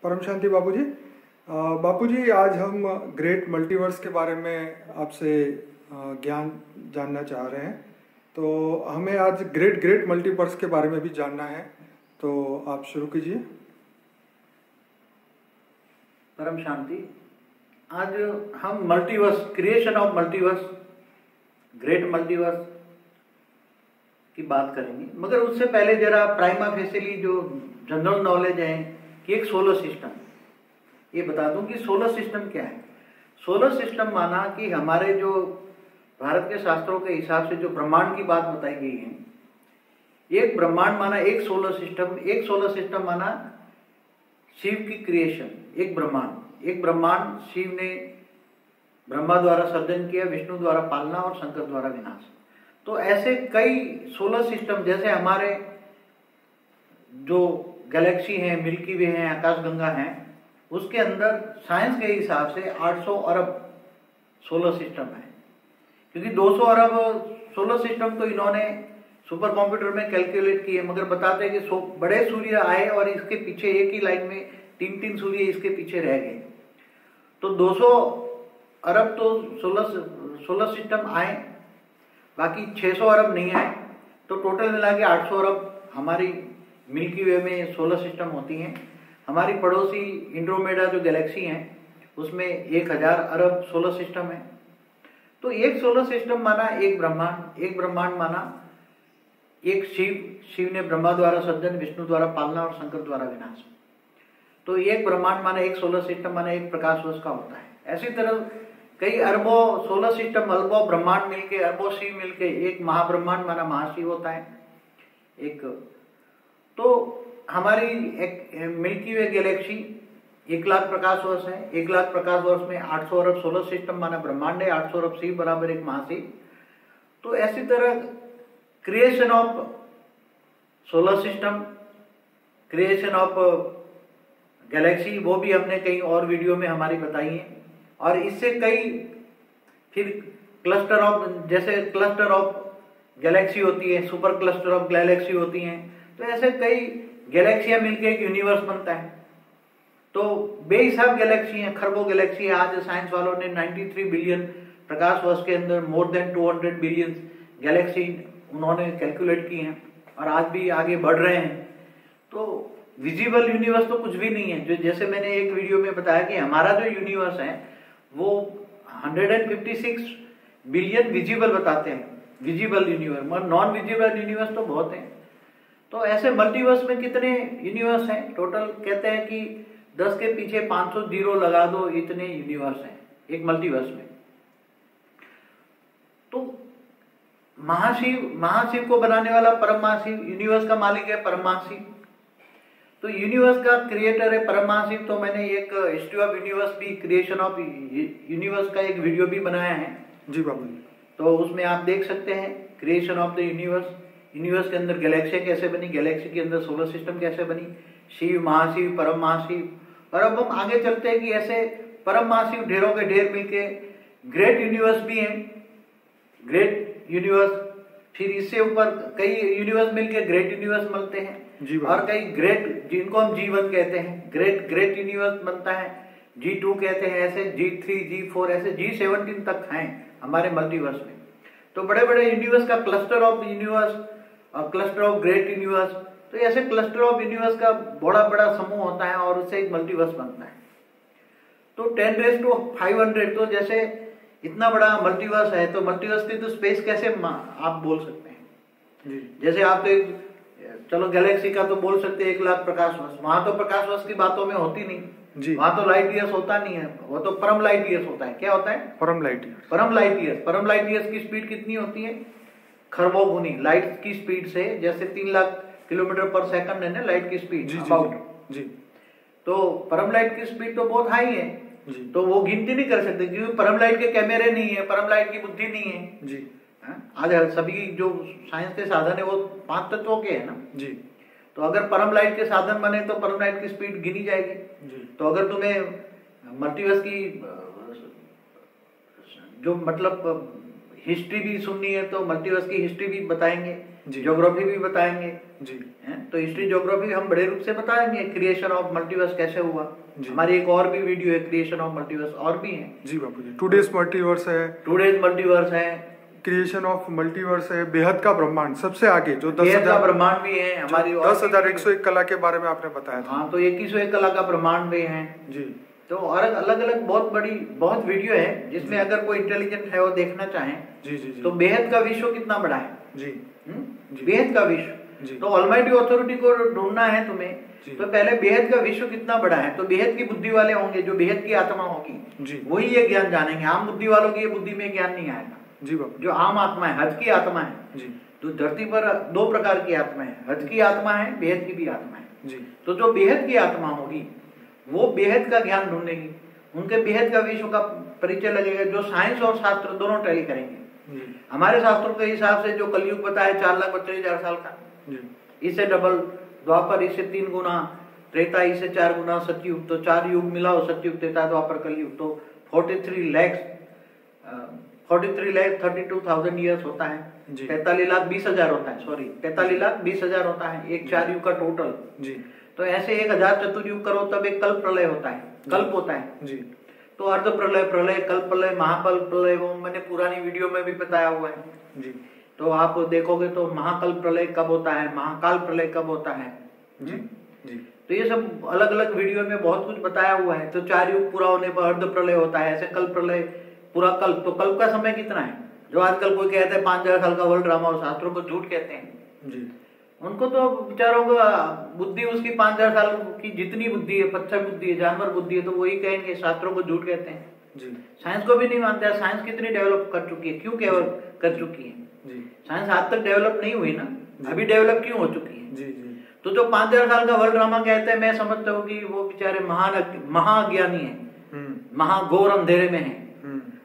परम शांति बापूजी। बापूजी, आज हम ग्रेट मल्टीवर्स के बारे में आपसे ज्ञान जानना चाह रहे हैं। तो हमें आज ग्रेट ग्रेट मल्टीवर्स के बारे में भी जानना है, तो आप शुरू कीजिए। परम शांति। आज हम multiverse, creation of multiverse, great multiverse की बात करेंगे, मगर उससे पहले जरा प्राइमा फेसिली जो जनरल नॉलेज है कि एक सोलर सिस्टम, ये बता दूं कि सोलर सिस्टम क्या है। सोलर सिस्टम माना कि हमारे जो भारत के शास्त्रों के हिसाब से जो ब्रह्मांड की बात बताई गई है, एक ब्रह्मांड माना एक सोलर सिस्टम, एक सोलर सिस्टम माना शिव की क्रिएशन, एक ब्रह्मांड शिव ने ब्रह्मा द्वारा सर्जन किया, विष्णु द्वारा पालना और शंकर द्वारा विनाश। तो ऐसे कई सोलर सिस्टम, जैसे हमारे जो गैलेक्सी हैं, मिल्की वे हैं, आकाशगंगा हैं, उसके अंदर साइंस के हिसाब से 800 अरब सोलर सिस्टम है। क्योंकि 200 अरब सोलर सिस्टम तो इन्होंने सुपर कंप्यूटर में कैलकुलेट किए, मगर बताते हैं कि बड़े सूर्य आए और इसके पीछे एक ही लाइन में 3-3 सूर्य इसके पीछे रह गए। तो 200 अरब तो सोलर सिस्टम आए, बाकी 600 अरब नहीं आए। तो टोटल मिला के 800 अरब हमारी मिल्की वे में सोलर सिस्टम होती हैं। हमारी पड़ोसी एंड्रोमेडा जो गैलेक्सी हैं, उसमें 1000 अरब सोलर सिस्टम है। तो एक सोलर सिस्टम माना एक ब्रह्मांड माना एक शिव ने ब्रह्मा द्वारा सर्जन, विष्णु द्वारा पालना और शंकर द्वारा विनाश। तो एक ब्रह्मांड माना एक सोलर सिस्टम माना एक प्रकाश वर्ष का होता है। ऐसी तरह कई अरबों सोलर सिस्टम, अरबों ब्रह्मांड मिलके, अरबों शिव मिलके एक महाब्रह्मांड माना महाशिव होता है। एक तो हमारी एक मिल्की वे गैलेक्सी 1 लाख प्रकाश वर्ष है। 1 लाख प्रकाश वर्ष में 800 अरब सोलर सिस्टम माना ब्रह्मांड है, 800 अरब शिव बराबर एक महाशिव। तो ऐसी तरह creation of solar system, creation of Galaxy, वो भी हमने कई और वीडियो में हमारी बताई है। और इससे कई फिर क्लस्टर ऑफ, जैसे क्लस्टर ऑफ गैलेक्सी होती है, सुपर क्लस्टर ऑफ गैलेक्सी होती हैं, तो ऐसे कई गैलेक्सियां मिलकर एक यूनिवर्स बनता है। तो बेहिसाब गैलेक्सी हैं, खरबों गैलेक्सी है। आज साइंस वालों ने 93 बिलियन प्रकाश वर्ष के अंदर मोर देन 200 बिलियन गैलेक्सी उन्होंने कैलकुलेट की हैं और आज भी आगे बढ़ रहे हैं। तो विजिबल यूनिवर्स तो कुछ भी नहीं है। जो जैसे मैंने एक वीडियो में बताया कि हमारा जो यूनिवर्स है वो 156 बिलियन विजिबल बताते हैं, विजिबल यूनिवर्स, मगर नॉन विजिबल यूनिवर्स तो बहुत हैं। तो ऐसे मल्टीवर्स में कितने यूनिवर्स हैं? टोटल कहते हैं कि 10 के पीछे 500 जीरो लगा दो, इतने यूनिवर्स हैं एक मल्टीवर्स में। तो महाशिव को बनाने वाला परम महाशिव, यूनिवर्स का मालिक है परम महाशिव। तो यूनिवर्स का क्रिएटर है परम महाशिव। तो मैंने एक हिस्ट्री ऑफ यूनिवर्स भी, क्रिएशन ऑफ यूनिवर्स का एक वीडियो भी बनाया है जी बाबू। तो उसमें आप देख सकते हैं creation of the universe, universe के अंदर गैलेक्सी कैसे बनी, गैलेक्सी के अंदर सोलर सिस्टम कैसे बनी, शिव, महाशिव, परम महाशिव। और अब हम आगे चलते हैं कि ऐसे परम महाशिव ढेरों के ढेर मिलके ग्रेट यूनिवर्स भी हैं, ग्रेट यूनिवर्स। फिर इससे ऊपर कई यूनिवर्स मिलके ग्रेट यूनिवर्स बनते हैं और कई ग्रेट, जिनको हम G1 कहते हैं, ग्रेट यूनिवर्स बनता है, G2 कहते हैं, ऐसे G3, G4, ऐसे G17 तक हैं हमारे मल्टीवर्स में। तो बड़े बड़े यूनिवर्स का क्लस्टर ऑफ यूनिवर्स और क्लस्टर ऑफ ग्रेट यूनिवर्स, तो ऐसे क्लस्टर ऑफ यूनिवर्स का बड़ा बड़ा समूह होता है और उससे एक मल्टीवर्स बनता है। तो 10⁵ तो जैसे इतना बड़ा मल्टीवर्स है, तो मल्टीवर्स की तो स्पेस कैसे आप बोल सकते हैं? जैसे आप तो चलो गैलेक्सी का तो बोल सकते हैं 1 लाख प्रकाश वर्ष, वहां तो प्रकाश वर्ष की बातों में होती नहीं, वहां तो लाइट ईयर्स होता नहीं है, वो तो परम लाइट ईयर्स होता है। क्या होता है? परम लाइट ईयर्स की स्पीड कितनी होती है? खरबों गुनी लाइट की स्पीड से, जैसे 3 लाख किलोमीटर पर सेकंड है ना लाइट की स्पीड अबाउट। तो परम लाइट की स्पीड तो बहुत हाई है, तो वो गिनती नहीं कर सकते क्योंकि परम लाइट के कैमरे नहीं है, परम लाइट की बुद्धि नहीं है। आज सभी जो साइंस के साधन है वो 5 तत्वों के है ना जी। तो अगर परम लाइट के साधन बने तो परम लाइट की स्पीड गिनी जाएगी जी। तो अगर तुम्हें मल्टीवर्स की जो मतलब हिस्ट्री भी सुननी है तो मल्टीवर्स की हिस्ट्री भी बताएंगे, जी। ज्योग्राफी भी बताएंगे जी। तो हिस्ट्री ज्योग्राफी हम बड़े रूप से बताएंगे, क्रिएशन ऑफ मल्टीवर्स कैसे हुआ। हमारी एक और भी वीडियो है क्रिएशन ऑफ मल्टीवर्स, और भी है जी बापू जी। टुडेज मल्टीवर्स है, टुडेज मल्टीवर्स है, क्रिएशन ऑफ मल्टीवर्स है, बेहद का ब्रह्मांड सबसे आगे जो बेहद का ब्रह्मांड भी है हमारी, 10,101 कला के बारे में आपने बताया था। हाँ, तो 2101 कला का ब्रह्मांड भी है जी। तो और अलग अलग बहुत वीडियो है जिसमें अगर कोई इंटेलिजेंट है वो देखना चाहे जी जी जी। तो बेहद का विश्व कितना बड़ा है जी। बेहद का विश्व। तो ऑलमाइटी अथॉरिटी को ढूंढना है तुम्हें तो पहले बेहद का विश्व कितना बड़ा है, तो बेहद की बुद्धि वाले होंगे, जो बेहद की आत्मा होगी वही ये ज्ञान जानेंगे। आम बुद्धि वालों की ये बुद्धि में ज्ञान नहीं आएगा जी बाबू। जो आम आत्मा है, हद की आत्मा है जी। तो धरती पर दो प्रकार की आत्मा है, हद की आत्मा है, बेहद की भी आत्मा है जी। तो जो बेहद की आत्मा होगी वो बेहद का ज्ञान ढूंढेगी, उनके बेहद का विश्व का परिचय लगेगा, जो साइंस और शास्त्र दोनों टैली करेंगे। हमारे शास्त्रों के हिसाब से जो कलयुग बताया 4,32,000 साल का, इससे डबल द्वापर, इससे 3 गुना त्रेता, इससे 4 गुना सतयुग, तो 4 युग मिलाओ, सतयुग, त्रेता, द्वापर, कलयुग, तो 43 लाख 32,000 ईयर्स होता है। 43,20,000 होता है, सॉरी 43,20,000 होता है एक 4 युग का टोटल जी। तो ऐसे 1,000 चतुर्युग करो तब एक कल्प प्रलय होता है, कल्प होता है जी। तो अर्ध प्रलय, प्रलय, कल्प प्रलय, महाकल्प प्रलय, वो मैंने पुरानी वीडियो में भी बताया हुआ है जी। तो आप देखोगे तो महाकल्प प्रलय कब होता है, महाकाल प्रलय कब होता है जी जी। तो ये सब अलग अलग वीडियो में बहुत कुछ बताया हुआ है। तो 4 युग पूरा होने पर अर्ध प्रलय होता है, ऐसे कल्प प्रलय, पूरा कल्प। तो कल्प का समय कितना है, जो आजकल कोई कहते हैं 5,000 साल का वर्ल्ड ड्रामा और शास्त्रों को झूठ कहते हैं जी। उनको तो बेचारों को बुद्धि उसकी 5,000 साल की जितनी बुद्धि है, पत्थर बुद्धि है, जानवर बुद्धि है, तो वही कहेंगे शास्त्रों को झूठ कहते हैं जी। साइंस को भी नहीं मानते हैं। साइंस कितनी डेवलप कर चुकी है, क्यों केवल कर चुकी है जी। साइंस आज तक डेवलप नहीं हुई ना, अभी डेवलप क्यों हो चुकी है जी जी। तो जो 5,000 साल का वर्ल्ड ड्रामा कहते हैं, मैं समझता हूँ कि वो बेचारे महाज्ञानी है, महाघोर अंधेरे में है,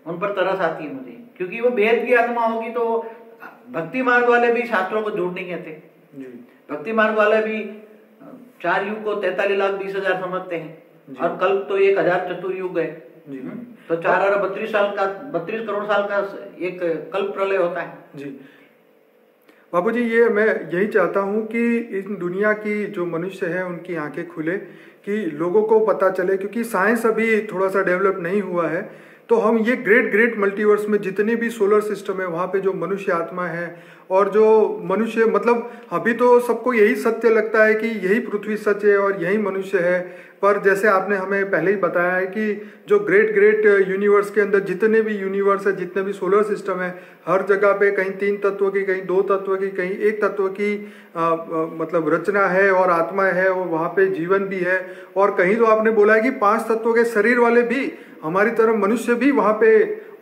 उन पर तरस आती है मुझे, क्योंकि वो बेहद की आत्मा होगी। तो भक्ति मार्ग वाले भी शास्त्रों को झूठ नहीं कहते, भक्ति मार्ग वाले भी 4 युग को 43,20,000 समझते हैं और कल्प तो 1,000 चतुर्युग है तो 4,32 साल का 32 करोड़ साल का एक कल्प प्रलय होता है जी। बाबू जी, ये मैं यही चाहता हूँ कि इन दुनिया की जो मनुष्य है उनकी आंखें खुले, कि लोगों को पता चले, क्योंकि साइंस अभी थोड़ा सा डेवलप नहीं हुआ है। तो हम ये ग्रेट मल्टीवर्स में जितने भी सोलर सिस्टम है वहाँ पे जो मनुष्य आत्मा है और जो मनुष्य, मतलब अभी तो सबको यही सत्य लगता है कि यही पृथ्वी सच है और यही मनुष्य है। पर जैसे आपने हमें पहले ही बताया है कि जो ग्रेट यूनिवर्स के अंदर जितने भी यूनिवर्स है, जितने भी सोलर सिस्टम है, हर जगह पे कहीं 3 तत्व की, कहीं 2 तत्व की, कहीं 1 तत्व की मतलब रचना है और आत्मा है, और वहाँ पे जीवन भी है। और कहीं तो आपने बोला है कि 5 तत्वों के शरीर वाले भी हमारी तरह मनुष्य भी वहाँ पे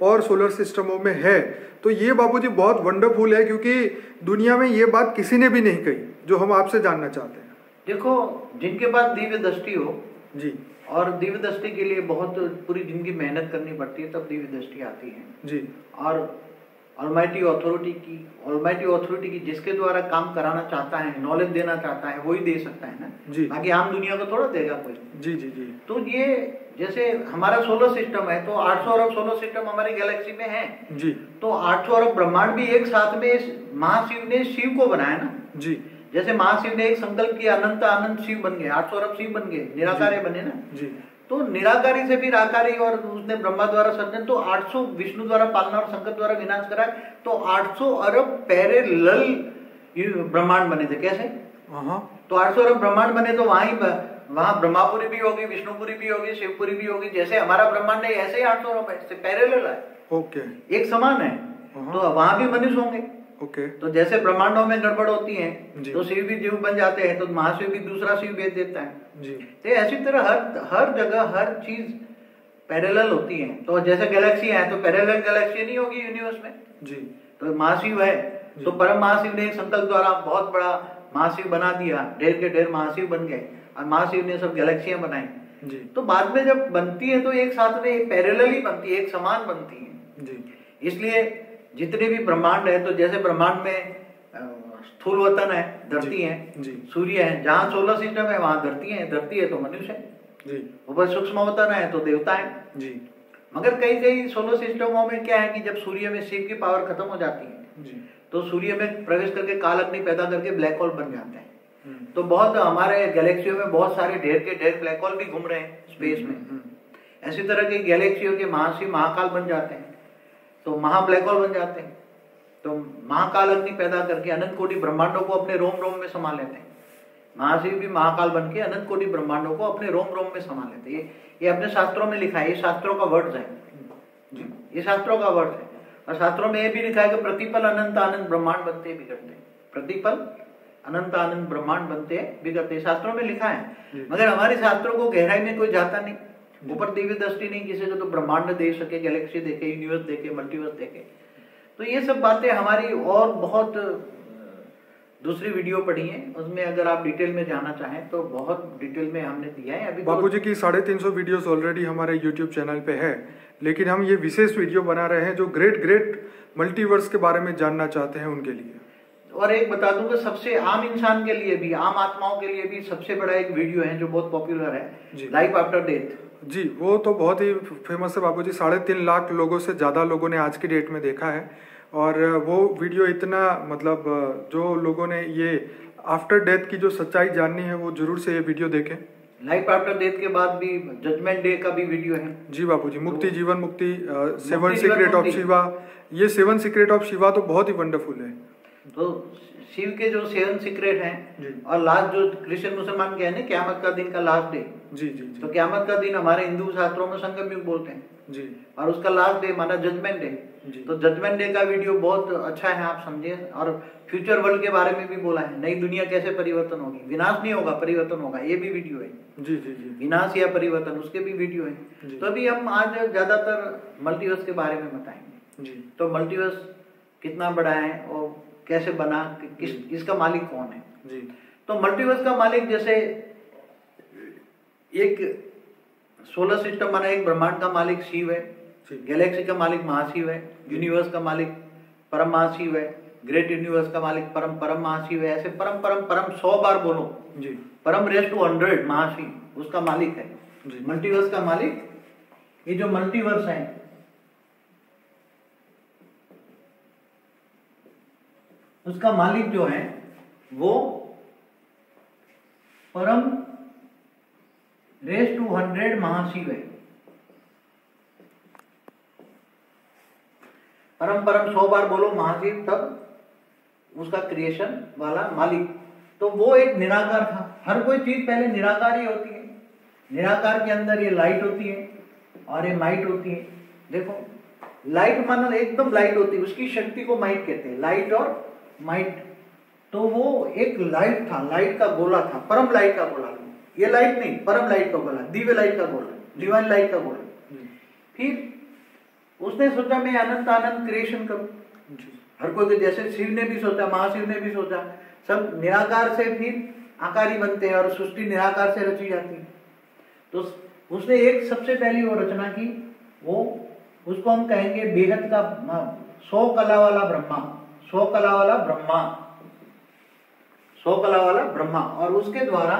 और सोलर सिस्टमों में है। तो ये बाबूजी बहुत वंडरफुल है, क्योंकि दुनिया में ये बात किसी ने भी नहीं कही, जो हम आपसे जानना चाहते हैं। देखो, जिनके पास दिव्य दृष्टि हो जी, और दिव्य दृष्टि के लिए बहुत पूरी जिंदगी मेहनत करनी पड़ती है, तब दिव्य दृष्टि आती है जी। और ऑलमाइटी अथॉरिटी की जिसके द्वारा काम कराना चाहता है, नॉलेज देना चाहता है, वही दे सकता है ना जी। बाकी आम दुनिया को थोड़ा देगा कोई जी जी जी। तो ये जैसे हमारा सोलर सिस्टम है तो 800 अरब सोलर सिस्टम हमारी गैलेक्सी में है जी। तो 800 अरब ब्रह्मांड भी एक साथ में महाशिव ने शिव को बनाया ना जी। जैसे महाशिव ने एक संकल्प किया, अनंत आनंद शिव बन गए, 800 अरब शिव बन गए, निराकारी बने ना जी। तो निराकारी से फिर आकारी, और उसने ब्रह्मा द्वारा सर्जन, तो 800 विष्णु द्वारा पालना और शंकर द्वारा विनाश करा, तो 800 अरब पैरेलल ब्रह्मांड बने थे। कैसे? तो 800 अरब ब्रह्मांड बने, तो वहां ब्रह्मापुरी भी होगी, विष्णुपुरी भी होगी, शिवपुरी भी होगी। जैसे हमारा ब्रह्मांड है ऐसे ही 800 अरब है, पैरेलल है, ओके, एक समान है। तो वहां भी मनुष्य होंगे। ओके। तो जैसे ब्रह्मांडों में गड़बड़ होती है तो शिव भी जीव बन जाते हैं, तो महाशिव भी दूसरा शिव भेज देता है जी। तो ऐसी तरह हर जगह हर चीज पैरेलल होती है। तो जैसे गैलेक्सी है तो पैरेलल गैलेक्सी नहीं होगी यूनिवर्स में जी। तो महाशिव है तो परम महाशिव ने एक संकल्प द्वारा बहुत बड़ा महाशिव बना दिया, ढेर के ढेर महाशिव बन गए और महाशिव ने सब गैलेक्सियां बनाई जी। तो बाद में जब बनती है तो एक साथ में पैरेलल ही बनती है, एक समान बनती है जी। इसलिए जितने भी ब्रह्मांड है, तो जैसे ब्रह्मांड में स्थूल वतन है, धरती है जी, सूर्य है, जहाँ सोलर सिस्टम है वहां धरती है तो मनुष्य है जी। ऊपर सूक्ष्म वतन है तो देवता है जी। मगर कई कई सोलर सिस्टमों में क्या है कि जब सूर्य में शिव की पावर खत्म हो जाती है जी। तो सूर्य में प्रवेश करके काल अग्नि पैदा करके ब्लैक होल बन जाते हैं। तो बहुत हमारे गैलेक्सियों में बहुत सारे ढेर के ढेर ब्लैक होल भी घूम रहे हैं स्पेस में। ऐसी तरह के गैलेक्सियों के महाशिव महाकाल बन जाते हैं, तो महा ब्लैक होल बन जाते हैं, तो महाकाल अग्नि पैदा करके अनंत कोटि ब्रह्मांडों को अपने रोम रोम में समा लेते हैं। महाशिव भी महाकाल बन के अनंत कोटि ब्रह्मांडों को अपने रोम रोम में समा लेते हैं। ये अपने शास्त्रों में लिखा है, ये शास्त्रों का वर्ड्स है, ये शास्त्रों का वर्ड है। और शास्त्रों में ये भी लिखा है कि प्रतिपल अनंत आनंद ब्रह्मांड बनते बिगड़ते, प्रतिपल अनंत आनंद ब्रह्मांड बनते बिगड़ते, शास्त्रों में लिखा है। मगर हमारे शास्त्रों को गहराई में कोई जाता नहीं, ऊपर दिव्य दृष्टि नहीं किसी को, तो ब्रह्मांड देख सके, गैलेक्सी देखे, यूनिवर्स देखे, मल्टीवर्स देखे। तो ये सब बातें हमारी और बहुत दूसरी वीडियो पढ़ी है, उसमें अगर आप डिटेल में जाना चाहें तो बहुत डिटेल में हमने दिया है। अभी बापूजी की 350 वीडियोस ऑलरेडी हमारे यूट्यूब चैनल पे है, लेकिन हम ये विशेष वीडियो बना रहे हैं जो ग्रेट मल्टीवर्स के बारे में जानना चाहते हैं उनके लिए। और एक बता दूंगा, सबसे आम इंसान के लिए भी, आम आत्माओं के लिए भी सबसे बड़ा एक वीडियो है जो बहुत पॉपुलर है, लाइफ आफ्टर डेथ। जी, वो तो बहुत ही फेमस है बापूजी, 3.5 लाख लोगों से ज्यादा लोगों ने आज की डेट में देखा है। और वो वीडियो इतना, मतलब जो लोगों ने ये आफ्टर डेथ की जो सच्चाई जाननी है वो जरूर से ये वीडियो देखें। लाइफ आफ्टर डेथ के बाद भी जजमेंट डे का भी वीडियो है। जी बापूजी, मुक्ति जीवन मुक्ति, 7 सीक्रेट ऑफ शिवा, ये 7 सीक्रेट ऑफ शिवा तो बहुत ही वंडरफुल है। तो शिव के जो 7 सीक्रेट हैं, और लास्ट जो क्रिश्चियन मुसलमान के है ना, क़यामत का दिन का लास्ट डे। जी जी जी। तो क़यामत का दिन हमारे हिंदू शास्त्रों में संगम युग बोलते हैं जी, और उसका लास्ट डे माना जजमेंट डे। तो जजमेंट डे का वीडियो बहुत अच्छा है, आप समझिए। और फ्यूचर वर्ल्ड के बारे में भी बोला है, नई दुनिया कैसे परिवर्तन होगी, विनाश नहीं होगा परिवर्तन होगा, ये भी वीडियो है। जी जी जी। विनाश या परिवर्तन, उसके भी वीडियो है। तो अभी हम आज ज्यादातर मल्टीवर्स के बारे में बताएंगे। जी। तो मल्टीवर्स कितना बड़ा है और कैसे बना, इसका मालिक कौन है। जी। तो मल्टीवर्स का मालिक, जैसे एक सोलर सिस्टम बना, एक ब्रह्मांड का मालिक शिव है, गैलेक्सी का मालिक महाशिव है, यूनिवर्स का मालिक परम महाशिव है, ग्रेट यूनिवर्स का मालिक परम परम महाशिव है। ऐसे परम परम परम 100 बार बोलो जी। परम रेस टू 100 महाशिव उसका मालिक है। मल्टीवर्स का मालिक, ये जो मल्टीवर्स है, उसका मालिक जो है वो परम रेस टू 100 महाशिव है। परम परम 100 बार बोलो महाशिव, तब उसका क्रिएशन वाला मालिक। तो वो एक निराकार था। हर कोई चीज पहले निराकार ही होती है। निराकार के अंदर ये लाइट होती है और ये माइट होती है। देखो, लाइट मानो एकदम लाइट होती है, उसकी शक्ति को माइट कहते हैं, लाइट और माइट। तो वो एक लाइट था, लाइट का गोला था, परम लाइट का गोला। ये लाइट नहीं, परम लाइट का गोला, दिव्य लाइट का गोला, डिवाइन लाइट का गोला। फिर उसने सोचा मैं अनंत आनंद क्रिएशन करूं। हर कोई, जैसे शिव ने भी सोचा, महाशिव ने भी सोचा, सब निराकार से फिर आकारी बनते हैं और सृष्टि निराकार से रची जाती है। तो उसने एक सबसे पहली वो रचना की, वो उसको हम कहेंगे बेहद का 100 कला वाला ब्रह्मा, 100 कला वाला ब्रह्मा, 100 कला वाला ब्रह्मा। और उसके द्वारा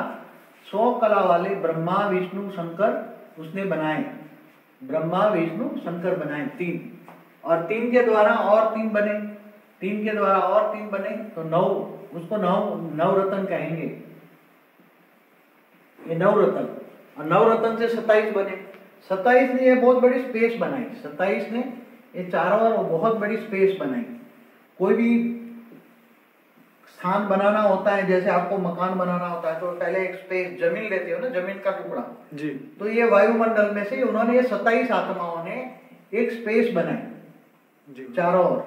100 कला वाले ब्रह्मा विष्णु शंकर उसने बनाए। ब्रह्मा विष्णु शंकर बनाए 3, और 3 के द्वारा और 3 बने, 3 के द्वारा और 3 बने, तो 9, उसको नवरत्न कहेंगे। ये नवरत्न, और नवरत्न से 27 बने। 27 ने ये बहुत बड़ी स्पेस बनाई। 27 ने ये चारों ओर बहुत बड़ी स्पेस बनाई। कोई भी स्थान बनाना होता है, जैसे आपको मकान बनाना होता है, तो पहले एक स्पेस, जमीन लेते हो ना, जमीन का टुकड़ा जी। तो ये वायुमंडल में से उन्होंने, ये 27 आत्माओं ने एक स्पेस बनाई जी, चारों ओर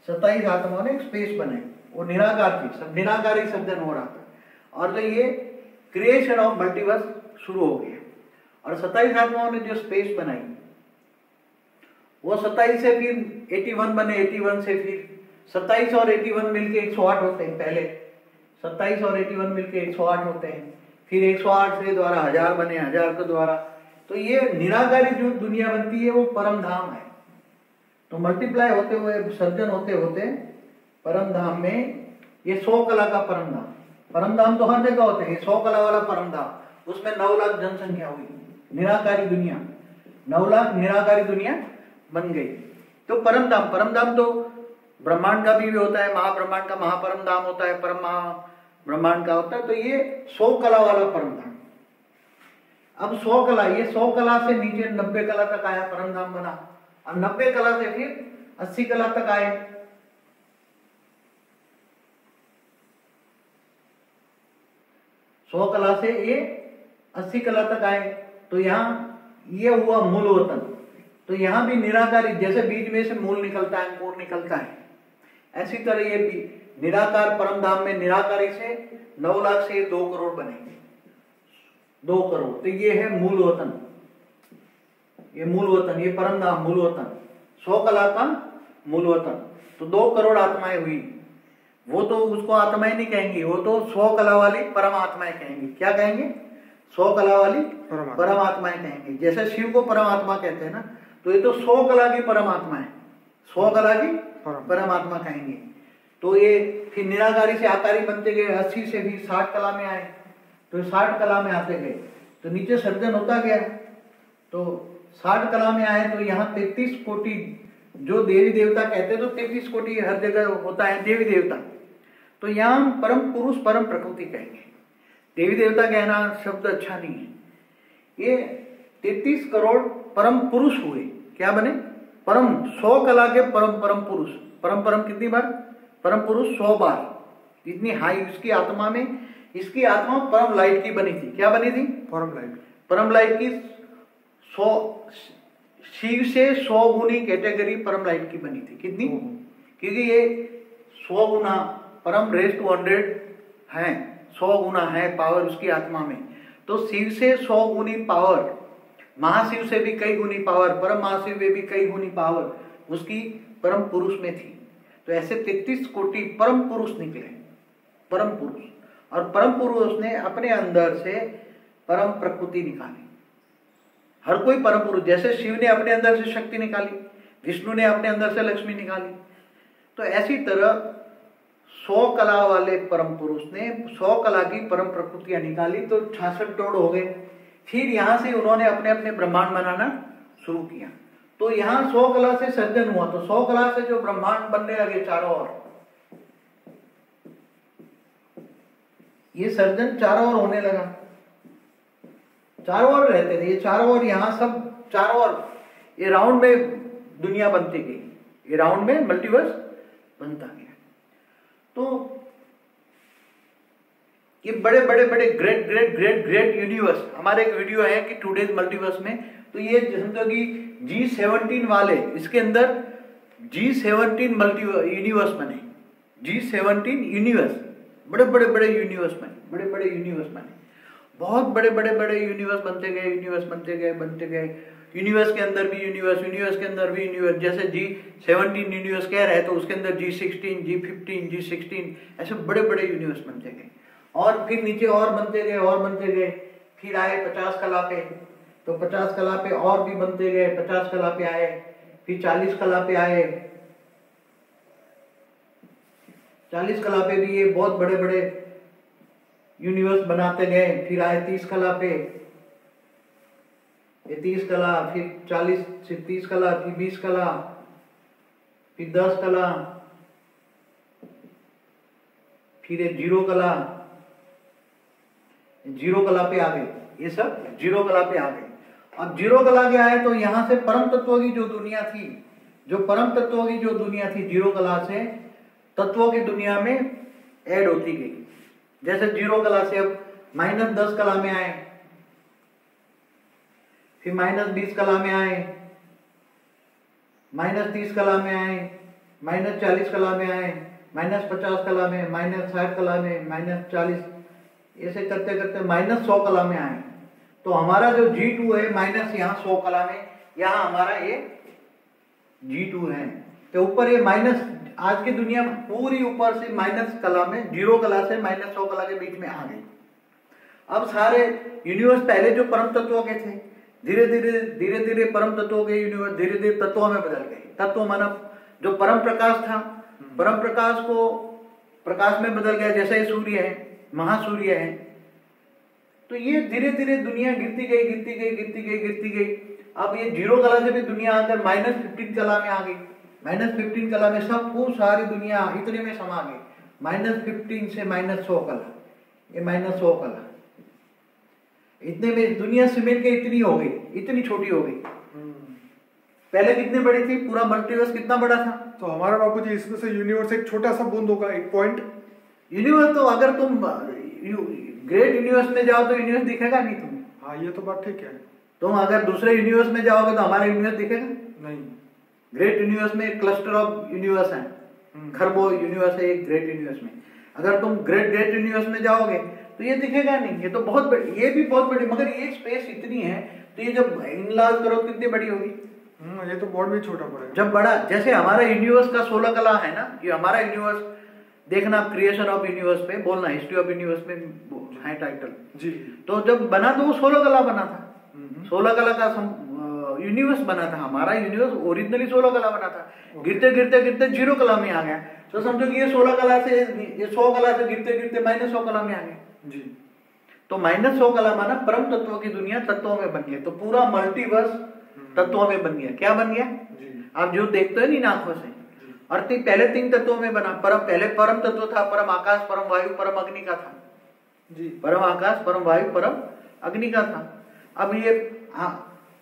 27 आत्माओं ने एक स्पेस बनाई। वो निराकार थी, सब निराकारी सर्जन हो रहा था। और तो ये क्रिएशन ऑफ मल्टीवर्स शुरू हो गया। और 27 आत्माओं ने जो स्पेस बनाई, वो 27 से फिर 81 बने, 81 से फिर 27 और 81 मिलके 108 होते हैं। पहले 27 और 81 मिलके 108 होते हैं। फिर 108 से द्वारा 1000 बने, 1000 के द्वारा। तो ये निराकारी जो दुनिया बनती है वो परम धाम है। तो मल्टीप्लाई होते हुए, सर्जन होते होते परम धाम में, ये 100 कला का परम धाम। परम धाम तो हर जगह होते हैं, 100 कला वाला परम धाम, उसमें 9 लाख जनसंख्या हुई, निराकारी दुनिया। 9 लाख निराकारी दुनिया बन गई। तो परम धाम, परम धाम तो ब्रह्मांड का भी होता है, महाब्रह्मांड का महापरम धाम होता है, परम महाब्रह्मांड का होता है। तो ये 100 कला वाला परम धाम। अब 100 कला, ये 100 कला से नीचे 90 कला तक आया, परम धाम बना। अब 90 कला से फिर 80 कला तक आए। सौ कला से ये 80 कला तक आए। तो यहाँ ये हुआ मूल वतन। तो यहाँ भी निराकारी, जैसे बीज में से मूल निकलता है, अंकुर निकलता है, ऐसी तरह ये भी निराकार परम धाम में निराकारी से 9 लाख से 2 करोड़ बनेंगे, 2 करोड़। तो ये है मूल वतन, ये मूल वतन, ये परम धाम मूल वतन, 100 कला का मूल वतन। तो 2 करोड़ आत्माएं हुई। वो तो उसको आत्माएं नहीं कहेंगी, वो तो 100 कला वाली परमात्माएं कहेंगी। क्या कहेंगे? 100 कला वाली परमात्माएं कहेंगे। जैसे शिव को परमात्मा कहते हैं ना, तो ये तो 100 कला की परमात्मा है, 100 कला की परमात्मा कहेंगे। तो ये फिर निराकारी से आकारी बनते गए, 80 से भी 60 कला में आए। तो 60 कला में आते गए तो नीचे सर्जन होता गया। तो 60 कला में आए तो यहाँ 33 कोटि जो देवी देवता कहते हैं, तो 33 कोटि हर जगह होता है देवी देवता। तो यहाँ हम परम पुरुष परम प्रकृति कहेंगे। देवी देवता कहना शब्द अच्छा नहीं है। ये 33 करोड़ परम पुरुष हुए। क्या बने? परम, 100 कला के परम परम पुरुष। परम परम कितनी बार? परम पुरुष 100 बार। इतनी हाई इसकी आत्मा में, इसकी आत्मा परम लाइट की बनी थी। क्या बनी थी? परम लाइट। परम लाइट की 100 शिव से 100 गुनी कैटेगरी परम लाइट की बनी थी। कितनी? क्योंकि ये 100 गुना परम रेज टू 100 है, 100 गुना है पावर उसकी आत्मा में। तो शिव से 100 गुनी पावर, महाशिव से भी कई गुनी पावर, परम महाशिव में भी कई गुनी पावर उसकी परम पुरुष में थी। तो ऐसे 33 कोटि परम पुरुष निकले, परम पुरुष। और परम पुरुष ने अपने अंदर से परम प्रकृति निकाली। हर कोई परम पुरुष, जैसे शिव ने अपने अंदर से शक्ति निकाली, विष्णु ने अपने अंदर से लक्ष्मी निकाली, तो ऐसी तरह 100 कला वाले परम पुरुष ने 100 कला की परम प्रकृतियां निकाली। तो 66 जोड़ हो गए। फिर यहां से उन्होंने अपने अपने ब्रह्मांड बनाना शुरू किया। तो यहाँ 100 कला से सर्जन हुआ। तो 100 कला से जो ब्रह्मांड बनने लगे चारों ओर, ये सर्जन चारों ओर होने लगा। चारों ओर रहते थे ये, चारों ओर, यहाँ सब चारों ओर ये राउंड में दुनिया बनती गई, ये राउंड में मल्टीवर्स बनता गया। तो ये बड़े बड़े बड़े great great great great universe, हमारे एक वीडियो है कि टुडेज मल्टीवर्स में, तो ये समझो कि G17 वाले, इसके अंदर G17 मल्टी यूनिवर्स बने, G17 यूनिवर्स, बड़े बड़े बड़े यूनिवर्स बने, बड़े बड़े यूनिवर्स बने, बहुत बड़े बड़े बड़े यूनिवर्स बनते गए, यूनिवर्स बनते गए, बनते गए। यूनिवर्स के अंदर भी यूनिवर्स, यूनिवर्स के अंदर भी यूनिवर्स। जैसे G17 यूनिवर्स कह रहे हैं, तो उसके अंदर G16, G15, G16 ऐसे बड़े बड़े यूनिवर्स बनते गए। और फिर नीचे और बनते गए, और बनते गए। फिर आए 50 कला पे, तो 50 कला पे और भी बनते गए, 50 कला पे आए, फिर 40 कला पे आए, 40 कला पे भी ये बहुत बड़े बड़े यूनिवर्स बनाते गए। फिर आए 30 कला पे, ये 30 कला, फिर 40 से 30 कला, फिर 20 कला, फिर 10 कला, फिर ये 0 कला, 0 कला पे आ गए। ये सब 0 कला पे आ गए। अब 0 कला के आए तो यहाँ से परम तत्वों की जो दुनिया थी, जो परम तत्वों की जो दुनिया थी, 0 कला से तत्वों की दुनिया में ऐड होती गई। जैसे 0 कला से अब -10 कला में आए, फिर -20 कला में आए, -30 कला में आए, -40 कला में आए, -50 कला में, -60 कला में, -40, ऐसे करते करते -100 कला में आए। तो हमारा जो G2 है माइनस यहाँ 100 कला में, यहाँ हमारा ये G2 है। तो ऊपर ये माइनस, आज की दुनिया पूरी ऊपर से माइनस कला में, 0 कला से -100 कला के बीच में आ गई। अब सारे यूनिवर्स पहले जो परम तत्वों के थे, धीरे धीरे परम तत्वों के यूनिवर्स धीरे धीरे तत्वों में बदल गए। तत्व माना जो परम प्रकाश था, परम प्रकाश को प्रकाश में बदल गया। जैसे ये सूर्य है, महासूर्य है। तो ये धीरे धीरे दुनिया गिरती गई, गिरती गई, गिरती गई, गिरती गई। अब ये 0 कला से भी दुनिया अंदर -15 कला में आ गई। -15 कला में सब खूब सारी दुनिया इतने में समा गई। -15 से -100 कला, ये -100 कला, इतने में दुनिया सिमट के इतनी हो गई, इतनी छोटी हो गई। पहले कितनी बड़ी थी? पूरा मल्टीवर्स कितना बड़ा था? तो हमारा बापूजी इसमें से यूनिवर्स एक छोटा सा बूंद होगा, एक पॉइंट। यूनिवर्स तो अगर तुम ग्रेट यूनिवर्स में जाओ तो यूनिवर्स दिखेगा नहीं तुम्हें। हाँ, ये तो बात ठीक है। तुम अगर दूसरे यूनिवर्स में जाओगे तो हमारा यूनिवर्स दिखेगा नहीं। ग्रेट यूनिवर्स में क्लस्टर ऑफ यूनिवर्स है, खरबों यूनिवर्स है एक ग्रेट यूनिवर्स में। अगर तुम ग्रेट यूनिवर्स में जाओगे तो ये दिखेगा नहीं। ये तो बहुत बड़ी, ये भी बहुत बड़ी, मगर ये स्पेस इतनी है तो ये जब इनलार्ज करो तो कितनी बड़ी होगी? ये तो बहुत भी छोटा पड़ेगा। जब बड़ा, जैसे हमारा यूनिवर्स का 16 कला है ना, कि हमारा यूनिवर्स देखना, क्रिएशन ऑफ यूनिवर्स पे बोलना, हिस्ट्री ऑफ यूनिवर्स में है टाइटल जी। तो जब बना तो वो 16 कला बना था, 16 कला का यूनिवर्स बना था। हमारा यूनिवर्स ओरिजिनली 16 कला बना था। गिरते गिरते गिरते 0 कला में आ गया, तो समझो कि ये 16 कला से, ये 100 कला से गिरते गिरते -100 कला में आ गया जी। तो -100 कला माना परम तत्वों की दुनिया तत्वों में बन गई। तो पूरा मल्टीवर्स तत्वों में बन गया। क्या बन गया? आप जो देखते हो इन आंखों से, और पहले 3 तत्वों में बना। पहले परम तत्व था, परम आकाश, परम वायु, परम अग्नि का था जी। परम आकाश, परम वायु, परम अग्नि का था। अब ये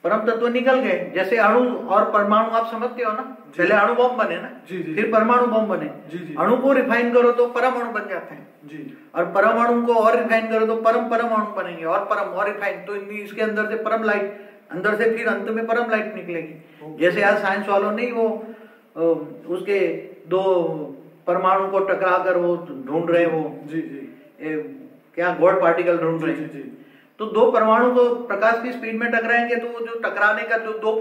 परम तत्व निकल गए। जैसे अणु और परमाणु आप समझते हो ना, पहले अणु बम बने ना जी, फिर परमाणु बम बने जी। अणु को रिफाइन करो तो परमाणु बन जाते हैं जी, और परमाणु को और रिफाइन करो तो परमाणु बनेंगे, और परम और रिफाइन, तो इसके अंदर से परम लाइट, अंदर से फिर अंत में परम लाइट निकलेगी। जैसे आज साइंस वालों ने वो उसके 2 परमाणु को टकरा कर वो ढूंढ रहे, वो जी क्या गॉड पार्टिकल ढूंढ रहे हैं। तो 2 परमाणु को प्रकाश की स्पीड में टकराएंगे तो जो टकराने का जो 2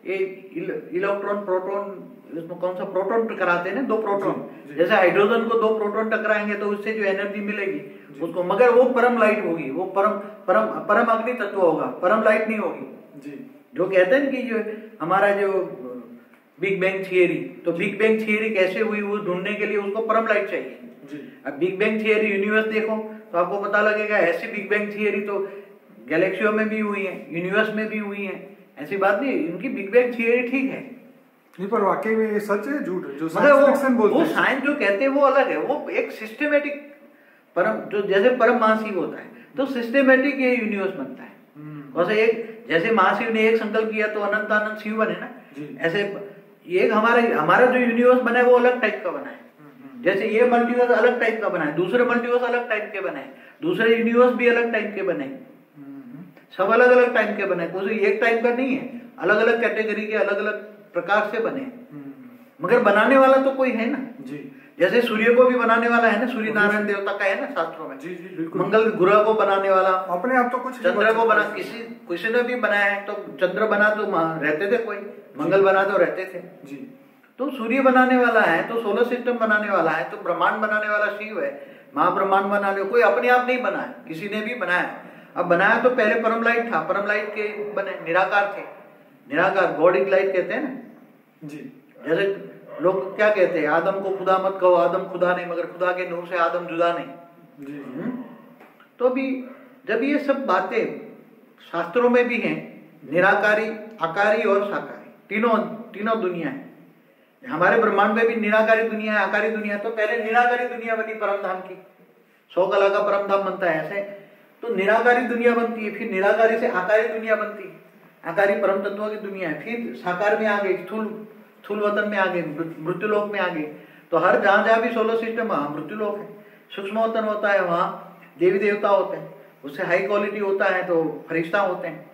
इलेक्ट्रॉन प्रोटॉन, इसमें कौन सा प्रोटॉन टकराते हैं ना, 2 प्रोटॉन। जैसे हाइड्रोजन को 2 प्रोटॉन टकराएंगे तो उससे जो एनर्जी मिलेगी उसको, मगर वो परम लाइट होगी, वो परम अग्नि तत्व होगा, परम लाइट नहीं होगी जी। जो कहते हैं कि जो हमारा जो बिग बैंग थियरी, तो बिग बैंग थियरी कैसे हुई वो ढूंढने के लिए उसको परम लाइट चाहिए जी। अब बिग बैंग थियरी यूनिवर्स देखो तो आपको पता लगेगा, ऐसी बिग बैंग थियरी तो गैलेक्सियों में भी हुई है, यूनिवर्स में भी हुई है, ऐसी बात नहीं। इनकी बिग बैंग थियरी ठीक है नहीं, पर वाकई में ये सच है झूठ है? जो साइंस जो कहते हैं वो अलग है, वो एक सिस्टमेटिक परम, जो जैसे परम महाशिव होता है तो सिस्टमेटिक ये यूनिवर्स बनता है। वैसे एक, जैसे महाशिव ने एक संकल्प किया तो अनंत अनंत शिव बने ना, ऐसे एक हमारा जो यूनिवर्स बना है वो अलग टाइप का बना है। जैसे ये मल्टीवर्स अलग टाइप का बना है, दूसरे मल्टीवर्स अलग टाइप के बने, दूसरे यूनिवर्स भी अलग टाइप के बने, सब अलग अलग टाइप के बने, कोई एक टाइप का नहीं है, अलग अलग कैटेगरी के अलग अलग प्रकार से बने, मगर बनाने वाला तो कोई है ना जी। जैसे सूर्य को भी बनाने वाला है ना, सूर्य नारायण देवता का है ना शास्त्रों में जी, बिल्कुल। मंगल ग्रह को बनाने वाला अपने आप तो कुछ, चंद्र को बना, किसी ने भी बनाया है, तो चंद्र बना तो रहते थे कोई, मंगल बना तो रहते थे जी। तो सूर्य बनाने वाला है, तो सोलर सिस्टम बनाने वाला है, तो ब्रह्मांड बनाने वाला शिव है, महाब्रह्मांड बनाने, कोई अपने आप नहीं बनाया, किसी ने भी बनाया। अब बनाया तो पहले परम लाइट था, परम लाइट के बने निराकार थे, निराकार गॉडिक लाइट कहते हैं ना जी। जैसे लोग क्या कहते हैं, आदम को खुदा मत कहो, आदम खुदा नहीं, मगर खुदा के नूर से आदम जुदा नहीं जी। तो अभी जब ये सब बातें शास्त्रों में भी हैं, निराकारी, आकारी और साकारी, तीनों दुनिया है। हमारे ब्रह्मांड में भी निराकारी दुनिया है, आकारी दुनिया है। तो पहले निराकारी दुनिया बनी परम धाम की, 100 कला का परम धाम बनता है ऐसे, तो निराकारी दुनिया बनती है, फिर निराकारी से आकारी दुनिया बनती है, आकारी परम तत्वों की दुनिया है, फिर साकार में आ गई, स्थूल वतन में आ गए, मृत्युलोक में आ गए। तो हर जहां भी सोलर सिस्टम वहां मृत्युलोक है, सूक्ष्म वतन होता है, वहां देवी देवता होते हैं, उससे हाई क्वालिटी होता है तो फरिश्ता होते हैं,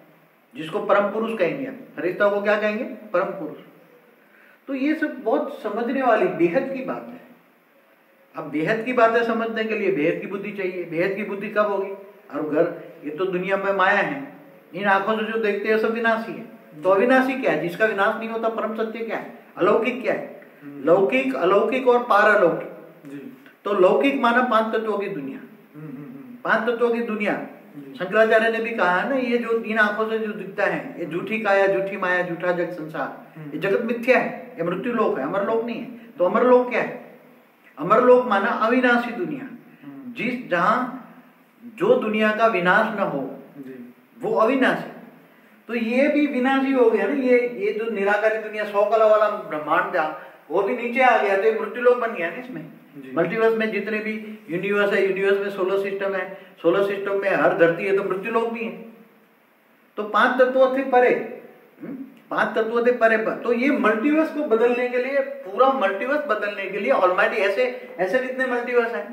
जिसको परम पुरुष कहेंगे। फरिश्ता को क्या कहेंगे? परम पुरुष। तो ये सब बहुत समझने वाली बेहद की बात है। अब बेहद की बातें समझने के लिए बेहद की बुद्धि चाहिए। बेहद की बुद्धि कब होगी? और घर, ये तो दुनिया में माया है, इन आंखों से जो देखते हैं सब विनाशी है। तो अविनाशी क्या है? जिसका विनाश नहीं होता, परम सत्य क्या है? अलौकिक क्या है? लौकिक, अलौकिक और पारलौकिक। तो लौकिक माना 5 तत्वों की दुनिया, 5 तत्वों की दुनिया। शंकराचार्य ने भी कहा है ना, ये जो इन आंखों से जो दिखता है, ये झूठी काया, झूठी माया, झूठा जग संसार, ये जगत मिथ्या है, ये मृत्यु लोक है, अमरलोक नहीं है। तो अमरलोक क्या है? अमरलोक माना अविनाशी दुनिया, जहां जो दुनिया का विनाश न हो, वो अविनाशी। तो ये भी विनाशी हो गया ना, ये जो निराकारी दुनिया 100 कला वाला ब्रह्मांड था वो भी नीचे आ गया, तो ये मृत्युलोक बन गया ना इसमें। मल्टीवर्स में जितने भी यूनिवर्स है, यूनिवर्स में सोलर सिस्टम है, सोलर सिस्टम में हर धरती है, तो मृत्युलोक भी है। तो 5 तत्वों से परे, 5 तत्वों से परे पर, तो ये मल्टीवर्स को बदलने के लिए, पूरा मल्टीवर्स बदलने के लिए ऑलमाइटी ऐसे कितने मल्टीवर्स हैं।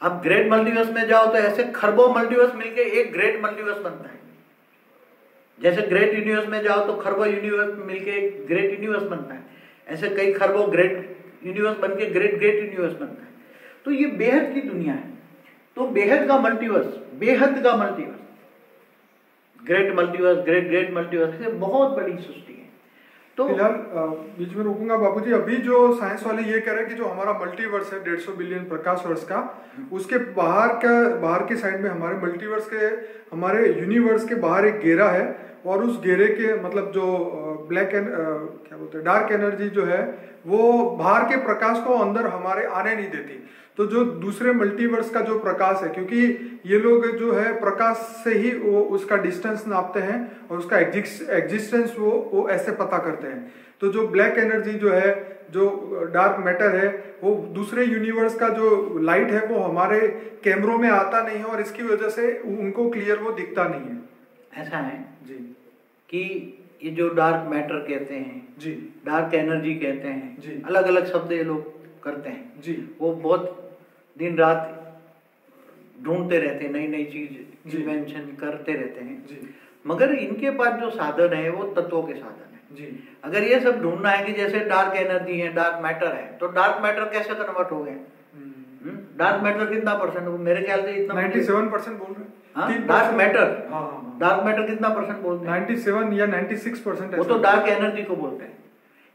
अब ग्रेट मल्टीवर्स में जाओ तो ऐसे खरबों मल्टीवर्स मिलके एक ग्रेट मल्टीवर्स बनता है। जैसे ग्रेट यूनिवर्स में जाओ तो खरबों यूनिवर्स मिलके एक ग्रेट यूनिवर्स बनता है, ऐसे कई खरबों ग्रेट यूनिवर्स बनके ग्रेट यूनिवर्स बनता है। तो ये बेहद की दुनिया है। तो बेहद का मल्टीवर्स, बेहद का multiverse, great multiverse, great multiverse, ये बहुत बड़ी सृष्टि है। तो फिलहाल बीच में रोकूंगा बाबूजी। अभी जो साइंस वाले ये कह रहे हैं कि जो हमारा मल्टीवर्स है 150 बिलियन प्रकाश वर्ष का, उसके बाहर के साइड में हमारे मल्टीवर्स के, हमारे यूनिवर्स के बाहर एक घेरा है, और उस घेरे के मतलब जो क्या बोलते हैं, डार्क एनर्जी जो है वो बाहर के प्रकाश को अंदर हमारे आने नहीं देती। तो जो दूसरे मल्टीवर्स का जो प्रकाश है, क्योंकि ये लोग जो है प्रकाश से ही वो उसका डिस्टेंस नापते हैं और उसका एग्जिस्टेंस वो ऐसे पता करते हैं। तो जो ब्लैक एनर्जी जो है, जो डार्क मैटर है, वो दूसरे यूनिवर्स का जो लाइट है वो हमारे कैमरों में आता नहीं है, और इसकी वजह से उनको क्लियर वो दिखता नहीं है। ऐसा है जी कि ये जो डार्क मैटर कहते हैं जी, डार्क एनर्जी कहते हैं जी, अलग अलग शब्द ये लोग करते हैं जी, वो बहुत दिन रात ढूंढते रहते हैं, नई नई चीज इन्वेंशन करते रहते हैं जी, मगर इनके पास जो साधन है वो तत्वों के साधन है जी। अगर ये सब ढूंढना है कि जैसे डार्क एनर्जी है, डार्क मैटर है, तो डार्क मैटर कैसे कन्वर्ट हो गए? डार्क मैटर कितना परसेंट? मेरे ख्याल से इतना 97% बोल रहे हैं। डार्क मैटर, हाँ, डार्क मैटर कितना परसेंट बोलते हैं? 97 या 96%। वो तो डार्क एनर्जी को बोलते हैं।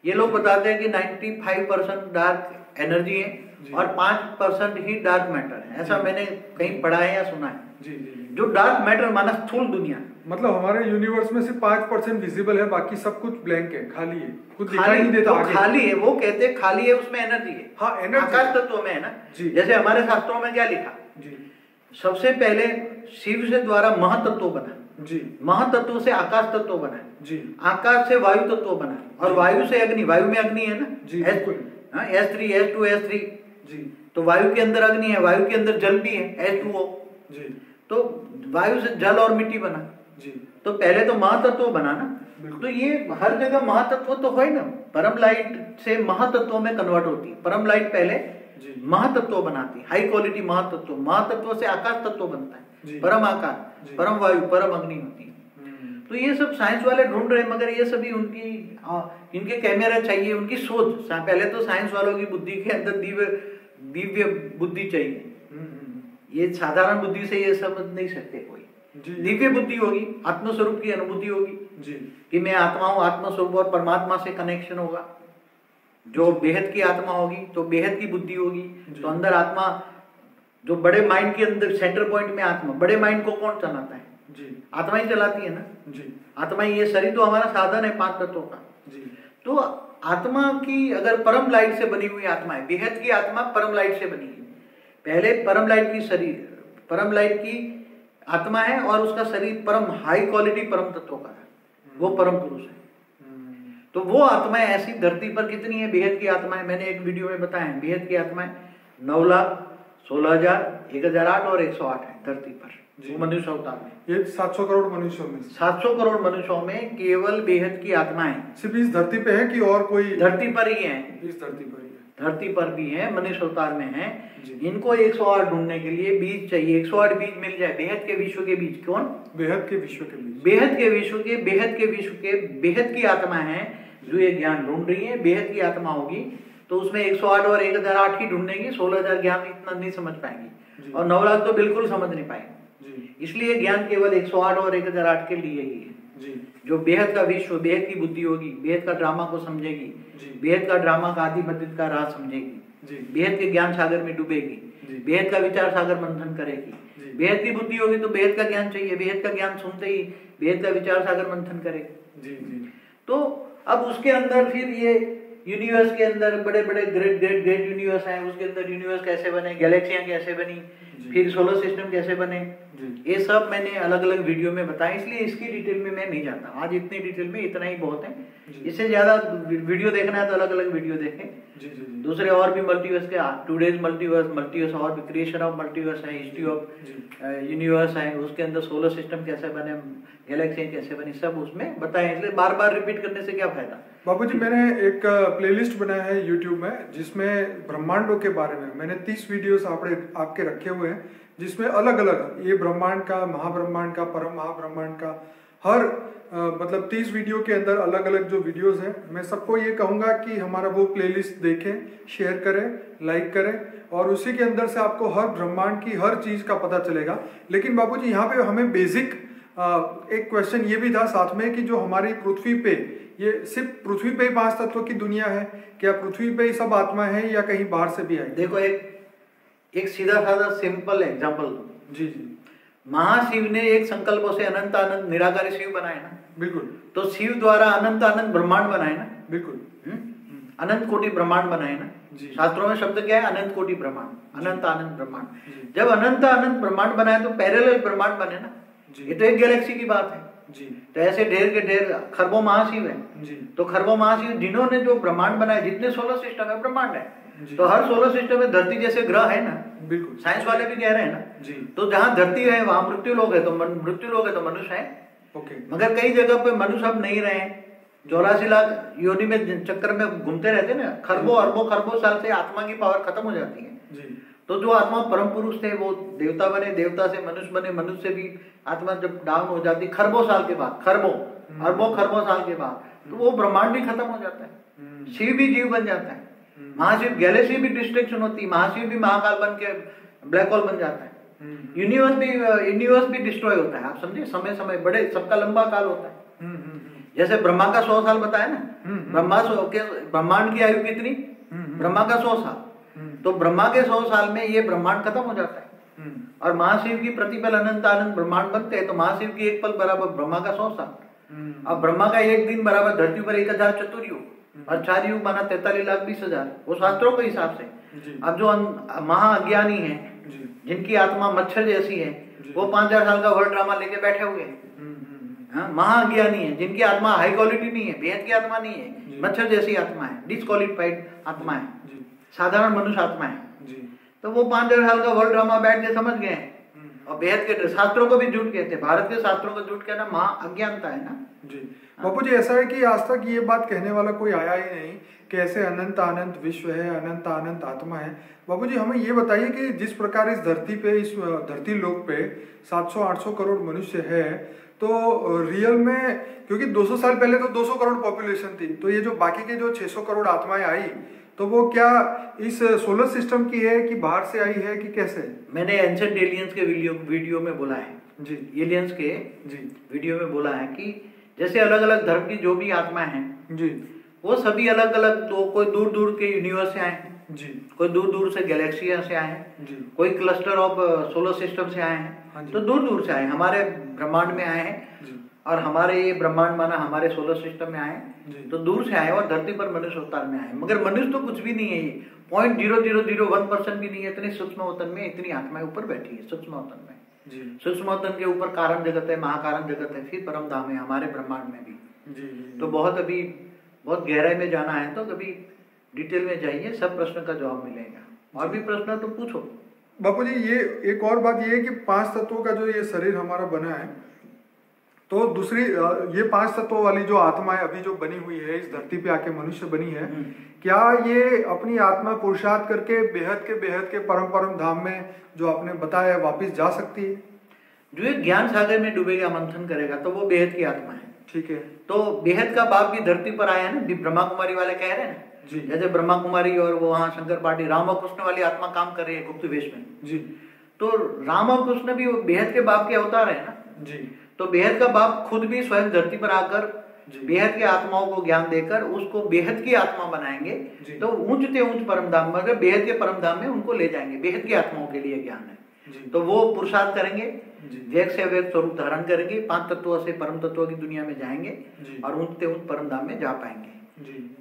ये लोग बताते हैं कि 95% डार्क एनर्जी है और 5% ही डार्क मैटर है। ऐसा मैंने कहीं पढ़ा है या सुना है। जी जी। जो डार्क मैटर माना स्थूल दुनिया, मतलब हमारे यूनिवर्स में सिर्फ 5% विजिबल है, बाकी सब कुछ ब्लैंक है, खाली है, कुछ दिखाई नहीं देता। खाली है, वो कहते हैं खाली है, उसमें एनर्जी है। हाँ, एनर्जी आकाश तत्व में है ना। जैसे हमारे शास्त्रों में क्या लिखा जी, सबसे पहले शिव से द्वारा महातत्व बना जी, महातत्व से आकाश तत्व बना जी, आकाश से वायु तत्व बना और वायु से अग्नि, वायु में अग्नि है ना जी, S3 S2 S3 जी। तो वायु के अंदर अग्नि है, वायु के अंदर जल भी है H2O जी। तो वायु से जल और मिट्टी बना जी। तो पहले तो महातत्व बना ना। तो ये हर जगह महातत्व तो है ना, परम लाइट से महातत्व में कन्वर्ट होती है। परम लाइट पहले महातत्व बनाती, हाई क्वालिटी महातत्व, महातत्व से आकाश तत्व बनता है, परम आकाश, परम वायु, परम अग्नि होती है। तो ये सब साइंस वाले ढूंढ रहे हैं, मगर ये सभी उनकी इनके कैमरा चाहिए, उनकी सोच। पहले तो साइंस वालों की बुद्धि के अंदर दिव्य बुद्धि चाहिए। ये साधारण बुद्धि से ये समझ नहीं सकते कोई। दिव्य बुद्धि होगी, आत्मस्वरूप की अनुभूति होगी कि मैं आत्मा हूं, आत्मस्वरूप और परमात्मा से कनेक्शन होगा। जो बेहद की आत्मा होगी तो बेहद की बुद्धि होगी। तो अंदर आत्मा, जो बड़े माइंड के अंदर सेंटर पॉइंट में आत्मा, बड़े माइंड को कौन चलाता है? आत्मा ही चलाती है ना। आत्मा ही, ये शरीर तो हमारा साधन है 5 तत्वों का। तो आत्मा की अगर परम लाइट से बनी हुई आत्मा है, बेहद की आत्मा परम लाइट से बनी है। पहले परम लाइट की शरीर, परम लाइट की आत्मा है और उसका शरीर परम हाई क्वालिटी परम तत्वों का है, वो परम पुरुष है। तो वो आत्माएं ऐसी धरती पर कितनी है? बेहद की आत्माएं मैंने एक वीडियो में बताया है। बेहद की आत्माएं 9 लाख 16,000 1008 और 108 है धरती पर, मनुष्य अवतार में। ये 700 करोड़ मनुष्यों में, 700 करोड़ मनुष्यों में केवल बेहद की आत्माएं सिर्फ इस धरती पे है कि और कोई? धरती पर ही है, इस धरती पर ही है, धरती पर भी है, मनुष्य अवतार में है। इनको 108 ढूंढने के लिए बीज चाहिए। 108 बीज मिल जाए, बेहद के विश्व के बीज। कौन? बेहद के विश्व के बीज, बेहद के विश्व के, बेहद के विश्व के, बेहद की आत्मा है जो ये ज्ञान ढूंढ रही है। बेहद की आत्मा होगी तो उसमें 108 और 1008 ही ढूंढेगी। 16,000 ज्ञान इतना नहीं समझ पाएंगी और 9 लाख तो बिल्कुल समझ नहीं पाएंगे। इसलिए ज्ञान केवल 108 और 1008 के लिए ही है। जो बेहद का विश्व, बेहद की बुद्धि होगी, बेहद का ड्रामा को समझेगी, बेहद का ड्रामा का आदि मध्य का राज समझेगी, बेहद के ज्ञान सागर में डूबेगी, बेहद का विचार सागर मंथन करेगी। बेहद की बुद्धि होगी तो बेहद का ज्ञान चाहिए, बेहद का ज्ञान सुनते ही बेहद का विचार सागर मंथन करेगी। तो अब उसके अंदर फिर ये यूनिवर्स के अंदर बड़े बड़े ग्रेट यूनिवर्स हैं। उसके अंदर यूनिवर्स कैसे बने, गैलेक्सियां कैसे बनी, फिर सोलर सिस्टम कैसे बने, जी। ये सब मैंने अलग अलग वीडियो में बताया, इसलिए इसकी डिटेल में मैं नहीं जाता। आज इतनी डिटेल में इतना ही बहुत है। इससे ज्यादा वीडियो देखना है तो अलग अलग वीडियो देखें। जी जी जी। दूसरे और भी मल्टीवर्स के, टूडेज मल्टीवर्स और भी, क्रिएशन ऑफ मल्टीवर्स है, हिस्ट्री ऑफ यूनिवर्स है, उसके अंदर सोलर सिस्टम कैसे बने, गैलेक्सी कैसे बनी, सब उसमें बताएं। इसलिए बार बार रिपीट करने से क्या फायदा। बाबूजी, मैंने एक प्लेलिस्ट बनाया है यूट्यूब में, जिसमें ब्रह्मांडों के बारे में मैंने 30 वीडियोस आपके रखे हुए हैं, जिसमें अलग अलग ये ब्रह्मांड का, महाब्रह्मांड का, परम महाब्रह्मांड का, हर मतलब 30 वीडियो के अंदर अलग अलग जो वीडियोस हैं, मैं सबको ये कहूँगा कि हमारा वो प्लेलिस्ट देखें, शेयर करें, लाइक करें, और उसी के अंदर से आपको हर ब्रह्मांड की हर चीज़ का पता चलेगा। लेकिन बाबूजी, यहाँ पे हमें बेसिक एक क्वेश्चन ये भी था साथ में कि जो हमारी पृथ्वी पे, ये सिर्फ पृथ्वी पे ही 5 तत्वों की दुनिया है क्या? पृथ्वी पे ही सब आत्मा है या कहीं बाहर से भी आई? देखो, एक सीधा साधा सिंपल एग्जांपल। जी जी। महाशिव ने एक संकल्प से अनंत अनंत निराकारी शिव बनाए ना। बिल्कुल। तो शिव द्वारा अनंत अनंत ब्रह्मांड बनाए ना। बिल्कुल। अनंत कोटि ब्रह्मांड बनाए ना। शास्त्रों में शब्द क्या है? अनंत कोटि ब्रह्मांड, अनंत अनंत ब्रह्मांड। जब अनंत अनंत ब्रह्मांड बनाए तो पैरेलल ब्रह्मांड बने ना। ये तो एक गैलेक्सी की बात है जी। तो ऐसे ढेर के ढेर खरबों महाशिव है जी। तो खरबों महाशिव जिन्होंने जो ब्रह्मांड बनाए, जितने सोलर सिस्टम है ब्रह्मांड है, तो हर सोलर सिस्टम में धरती जैसे ग्रह है ना। बिल्कुल। साइंस वाले भी कह रहे हैं ना जी। तो जहाँ धरती है वहां मृत्यु लोग है, तो मृत्यु लोग है तो मनुष्य है। ओके। मगर कई जगह पे मनुष्य अब नहीं रहे, 84 लाख योनि में चक्कर में घूमते रहते ना। खरबों अरबों साल से आत्मा की पावर खत्म हो जाती है जी। तो जो आत्मा परम पुरुष थे वो देवता बने, देवता से मनुष्य बने, मनुष्य से भी आत्मा जब डाउन हो जाती खरबों साल के बाद, अरबों खरबों साल के बाद, तो वो ब्रह्मांड भी खत्म हो जाता है, शिव भी जीव बन जाता है, महाशिव गैलेक्सी भी डिस्ट्रक्शन होती है, महाशिव भी महाकाल बन के ब्लैक होल बन जाता है, यूनिवर्स भी डिस्ट्रॉय होता है। आप समझे, समय समय बड़े सबका लंबा काल होता है। जैसे ब्रह्मा का 100 साल बताया ना, ब्रह्मांड की आयु कितनी? ब्रह्मा का 100 साल, तो ब्रह्मा के 100 साल में ये ब्रह्मांड खत्म हो जाता है। और महाशिव की प्रतिपल अनंत अनंत ब्रह्मांड बनते हैं, तो महाशिव की एक पल बराबर ब्रह्मा का 100 साल। अब ब्रह्मा का एक दिन बराबर धरती पर 1000 चतुर्युग, और 4 युग माना 43,20,000, वो शास्त्रों के हिसाब से। अब जो महाअज्ञानी है, जिनकी आत्मा मच्छर जैसी है, वो 5000 साल का वर्ल्ड ड्रामा लेके बैठे हुए हैं। महाअज्ञानी है, जिनकी आत्मा हाई क्वालिटी नहीं है, बेहद की आत्मा नहीं है, मच्छर जैसी आत्मा है, डिस्क्वालिफाइड आत्मा है, साधारण मनुष्य आत्मा है, तो वो 5000 साल का वर्ल्ड ड्रामा बैठ के समझ गए हैं। और बेहद के शास्त्रों को भी झूठ कहते हैं, भारत के शास्त्रों को झूठ कहना महाअज्ञानता है ना जी। बापू जी, ऐसा है कि आज तक ये बात कहने वाला कोई आया ही नहीं कि ऐसे अनंत अनंत विश्व है, अनंत अनंत आत्मा है। बापू जी, हमें ये बताइए कि जिस प्रकार इस धरती पे, इस धरती लोक पे 700-800 करोड़ मनुष्य है, तो रियल में, क्योंकि 200 साल पहले तो 200 करोड़ पॉपुलेशन थी, तो ये जो बाकी के जो 600 करोड़ आत्माएं आई, तो वो क्या इस सोलर सिस्टम की है कि बाहर से आई है कि कैसे? मैंने एंशिएंट एलियंस के वीडियो में बोला है जी, एलियंस के जी वीडियो में बोला है कि जैसे अलग अलग धर्म की जो भी आत्मा है जी, वो सभी अलग अलग, तो कोई दूर दूर के यूनिवर्स से आए हैं जी, कोई दूर दूर से गैलेक्सिया से आए हैं जी, कोई क्लस्टर ऑफ सोलर सिस्टम से आए हैं, तो दूर दूर से आए, हमारे ब्रह्मांड में आए हैं जी, और हमारे ये ब्रह्मांड माना हमारे सोलर सिस्टम में आए, जी। तो दूर से आए और धरती पर मनुष्य अवतार में आए। मगर मनुष्य तो कुछ भी नहीं है, ये 0.0001% भी नहीं है, इतनी सूक्ष्म वतन में इतनी आत्माएं ऊपर बैठी है सूक्ष्म वतन में। सूक्ष्म वतन के ऊपर कारण जगत है, महाकारण जगत है, फिर परम धाम है हमारे ब्रह्मांड में भी। जी। तो बहुत गहराई में जाना है तो कभी डिटेल में जाइए, सब प्रश्न का जवाब मिलेगा। और भी प्रश्न तो पूछो। बापू जी, ये एक और बात ये है कि 5 तत्वों का जो ये शरीर हमारा बना है, तो दूसरी ये 5 तत्वों वाली जो आत्मा है अभी जो बनी हुई है, इस धरती पे आके मनुष्य बनी है, क्या ये अपनी आत्मा पुरुषार्थ करके बेहद के परम धाम में जो आपने बताया वापिस जा सकती है? जो एक ज्ञान सागर में डूबेगा, मंथन करेगा, तो वो बेहद की आत्मा है। ठीक है। तो बेहद का बाप भी धरती पर आया है ना, ब्रह्मा कुमारी वाले कह रहे हैं ना जी। जैसे ब्रह्मा कुमारी और वो वहाँ शंकर पार्टी रामकृष्ण वाली आत्मा काम कर रही है गुप्त वेश में जी। तो रामकृष्ण भी बेहद के बाप के अवतार है ना जी। तो बेहद का बाप खुद भी स्वयं धरती पर आकर बेहद की आत्माओं को ज्ञान देकर उसको बेहद की आत्मा बनाएंगे, तो ऊंचते ऊंच परमधाम, मगर बेहद के परमधाम में उनको ले जाएंगे। बेहद की आत्माओं के लिए ज्ञान है, तो वो पुरुषार्थ करेंगे, वेग से वेग स्वरूप धारण करेंगे, 5 तत्वों से परम तत्वों की दुनिया में जाएंगे और ऊंचते ऊंच परमधाम में जा पाएंगे।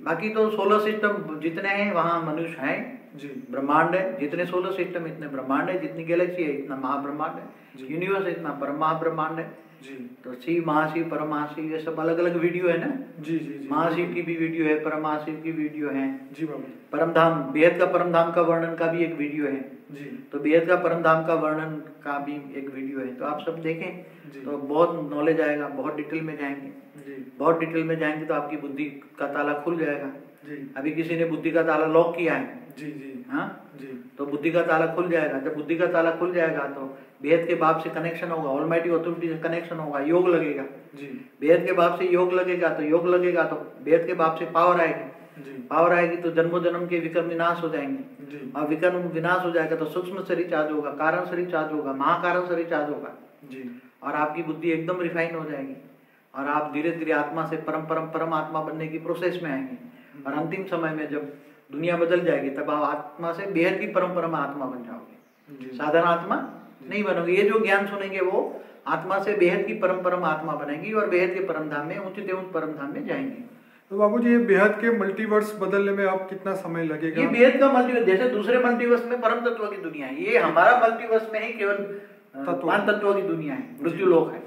बाकी तो सोलर सिस्टम जितने हैं वहां मनुष्य हैं, जी। ब्रह्मांड है, जितने सोलर सिस्टम इतने ब्रह्मांड है, जितनी गैलेक्सी है इतना महाब्रह्मांड है, यूनिवर्स है इतना परम महाब्रह्मांड है जी। तो शिव, महाशिव, परम महाशिव, ये सब अलग अलग वीडियो है ना। जी जी जी। महाशिव की भी वीडियो है, परम महाशिव की वीडियो है जी बाबू। परम धाम, बेहद का परम धाम का वर्णन का भी एक वीडियो है जी। तो बेहद का परम धाम का वर्णन का भी एक वीडियो है, तो आप सब देखें जी। तो बहुत नॉलेज आएगा, बहुत डिटेल में जाएंगे जी। बहुत डिटेल में जाएंगे तो आपकी बुद्धि का ताला खुल जाएगा। जी। अभी किसी ने बुद्धि का ताला लॉक किया है, जी जी हाँ जी। तो बुद्धि का ताला खुल जाएगा। जब बुद्धि का ताला खुल जाएगा तो बेहद के बाप से कनेक्शन होगा, ऑलमाइटी अथॉरिटी से कनेक्शन होगा, योग लगेगा। जी। बेहद के बाप से योग लगेगा तो बेहद के बाप से पावर आएगी। जी। पावर आएगी तो जन्मों जन्म के विकर्म विनाश हो जाएंगे। जी। और विकर्म विनाश हो जाएगा तो सूक्ष्म शरीर चार्ज होगा, कारण शरीर चार्ज होगा, महाकारण शरीर चार्ज होगा। जी। और आपकी बुद्धि एकदम रिफाइन हो जाएगी और आप धीरे धीरे आत्मा से परम परम परम आत्मा बनने की प्रोसेस में आएंगे। और अंतिम समय में जब दुनिया बदल जाएगी तब आप आत्मा से बेहद की परम परम आत्मा बन जाओगे, साधारण आत्मा नहीं बनोगे। ये जो ज्ञान सुनेंगे वो आत्मा से बेहद की परम परम आत्मा बनेगी और बेहद के परम धाम में, उच्च देव परम धाम में जाएंगे। तो बाबूजी ये बेहद के मल्टीवर्स बदलने में आप कितना समय लगेगा? ये बेहद का मल्टीवर्स, जैसे दूसरे मल्टीवर्स में परम तत्व की दुनिया है, ये हमारा मल्टीवर्स में ही केवल पांच तत्वों की दुनिया है, मृत्यु लोक है।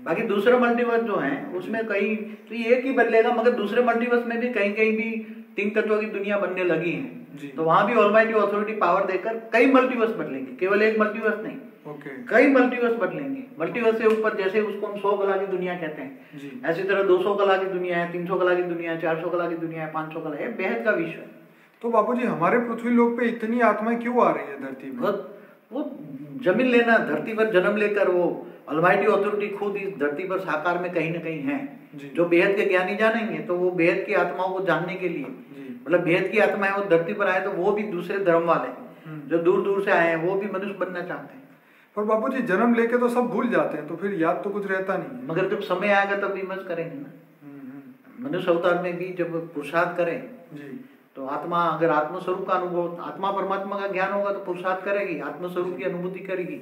बाकी दूसरे मल्टीवर्स जो है उसमें कई तो ये एक ही बदलेगा, मगर दूसरे मल्टीवर्स में भी कहीं कहीं भी तीन तत्वों की दुनिया बनने लगी है तो वहां भी ऑलमाइटी अथॉरिटी पावर देकर कई मल्टीवर्स बदलेंगे, केवल एक मल्टीवर्स नहीं। कई मल्टीवर्स बदलेंगे। मल्टीवर्स से ऊपर जैसे उसको हम 100 कला की दुनिया कहते हैं, ऐसी तरह 200 कला की दुनिया है, 300 कला की दुनिया है, 400 कला की दुनिया है, 500 कला है, बेहद का विश्व है। तो बाबूजी हमारे पृथ्वी लोक पे इतनी आत्माएं क्यों आ रही है धरती में? वो जमीन लेना, धरती पर जन्म लेकर वो ऑलमाइटी अथॉरिटी खुद इस धरती पर साकार में कहीं न कहीं है। जो बेहद के ज्ञानी जानेंगे तो वो बेहद की आत्माओं को जानने के लिए, मतलब बेहद की आत्मा है वो धरती पर आए तो वो भी दूसरे धर्म वाले जो दूर दूर से आए हैं वो भी मनुष्य बनना चाहते हैं। पर बाबूजी जन्म लेके तो सब भूल जाते हैं, तो फिर याद तो कुछ रहता नहीं। मगर जब समय आएगा तब विमर्श करेंगे ना। मनुष्य अवतार में भी जब पुरुषार्थ करें तो आत्मा, अगर आत्मस्वरूप का अनुभव, आत्मा परमात्मा का ज्ञान होगा तो पुरुषार्थ करेगी, आत्मस्वरूप की अनुभूति करेगी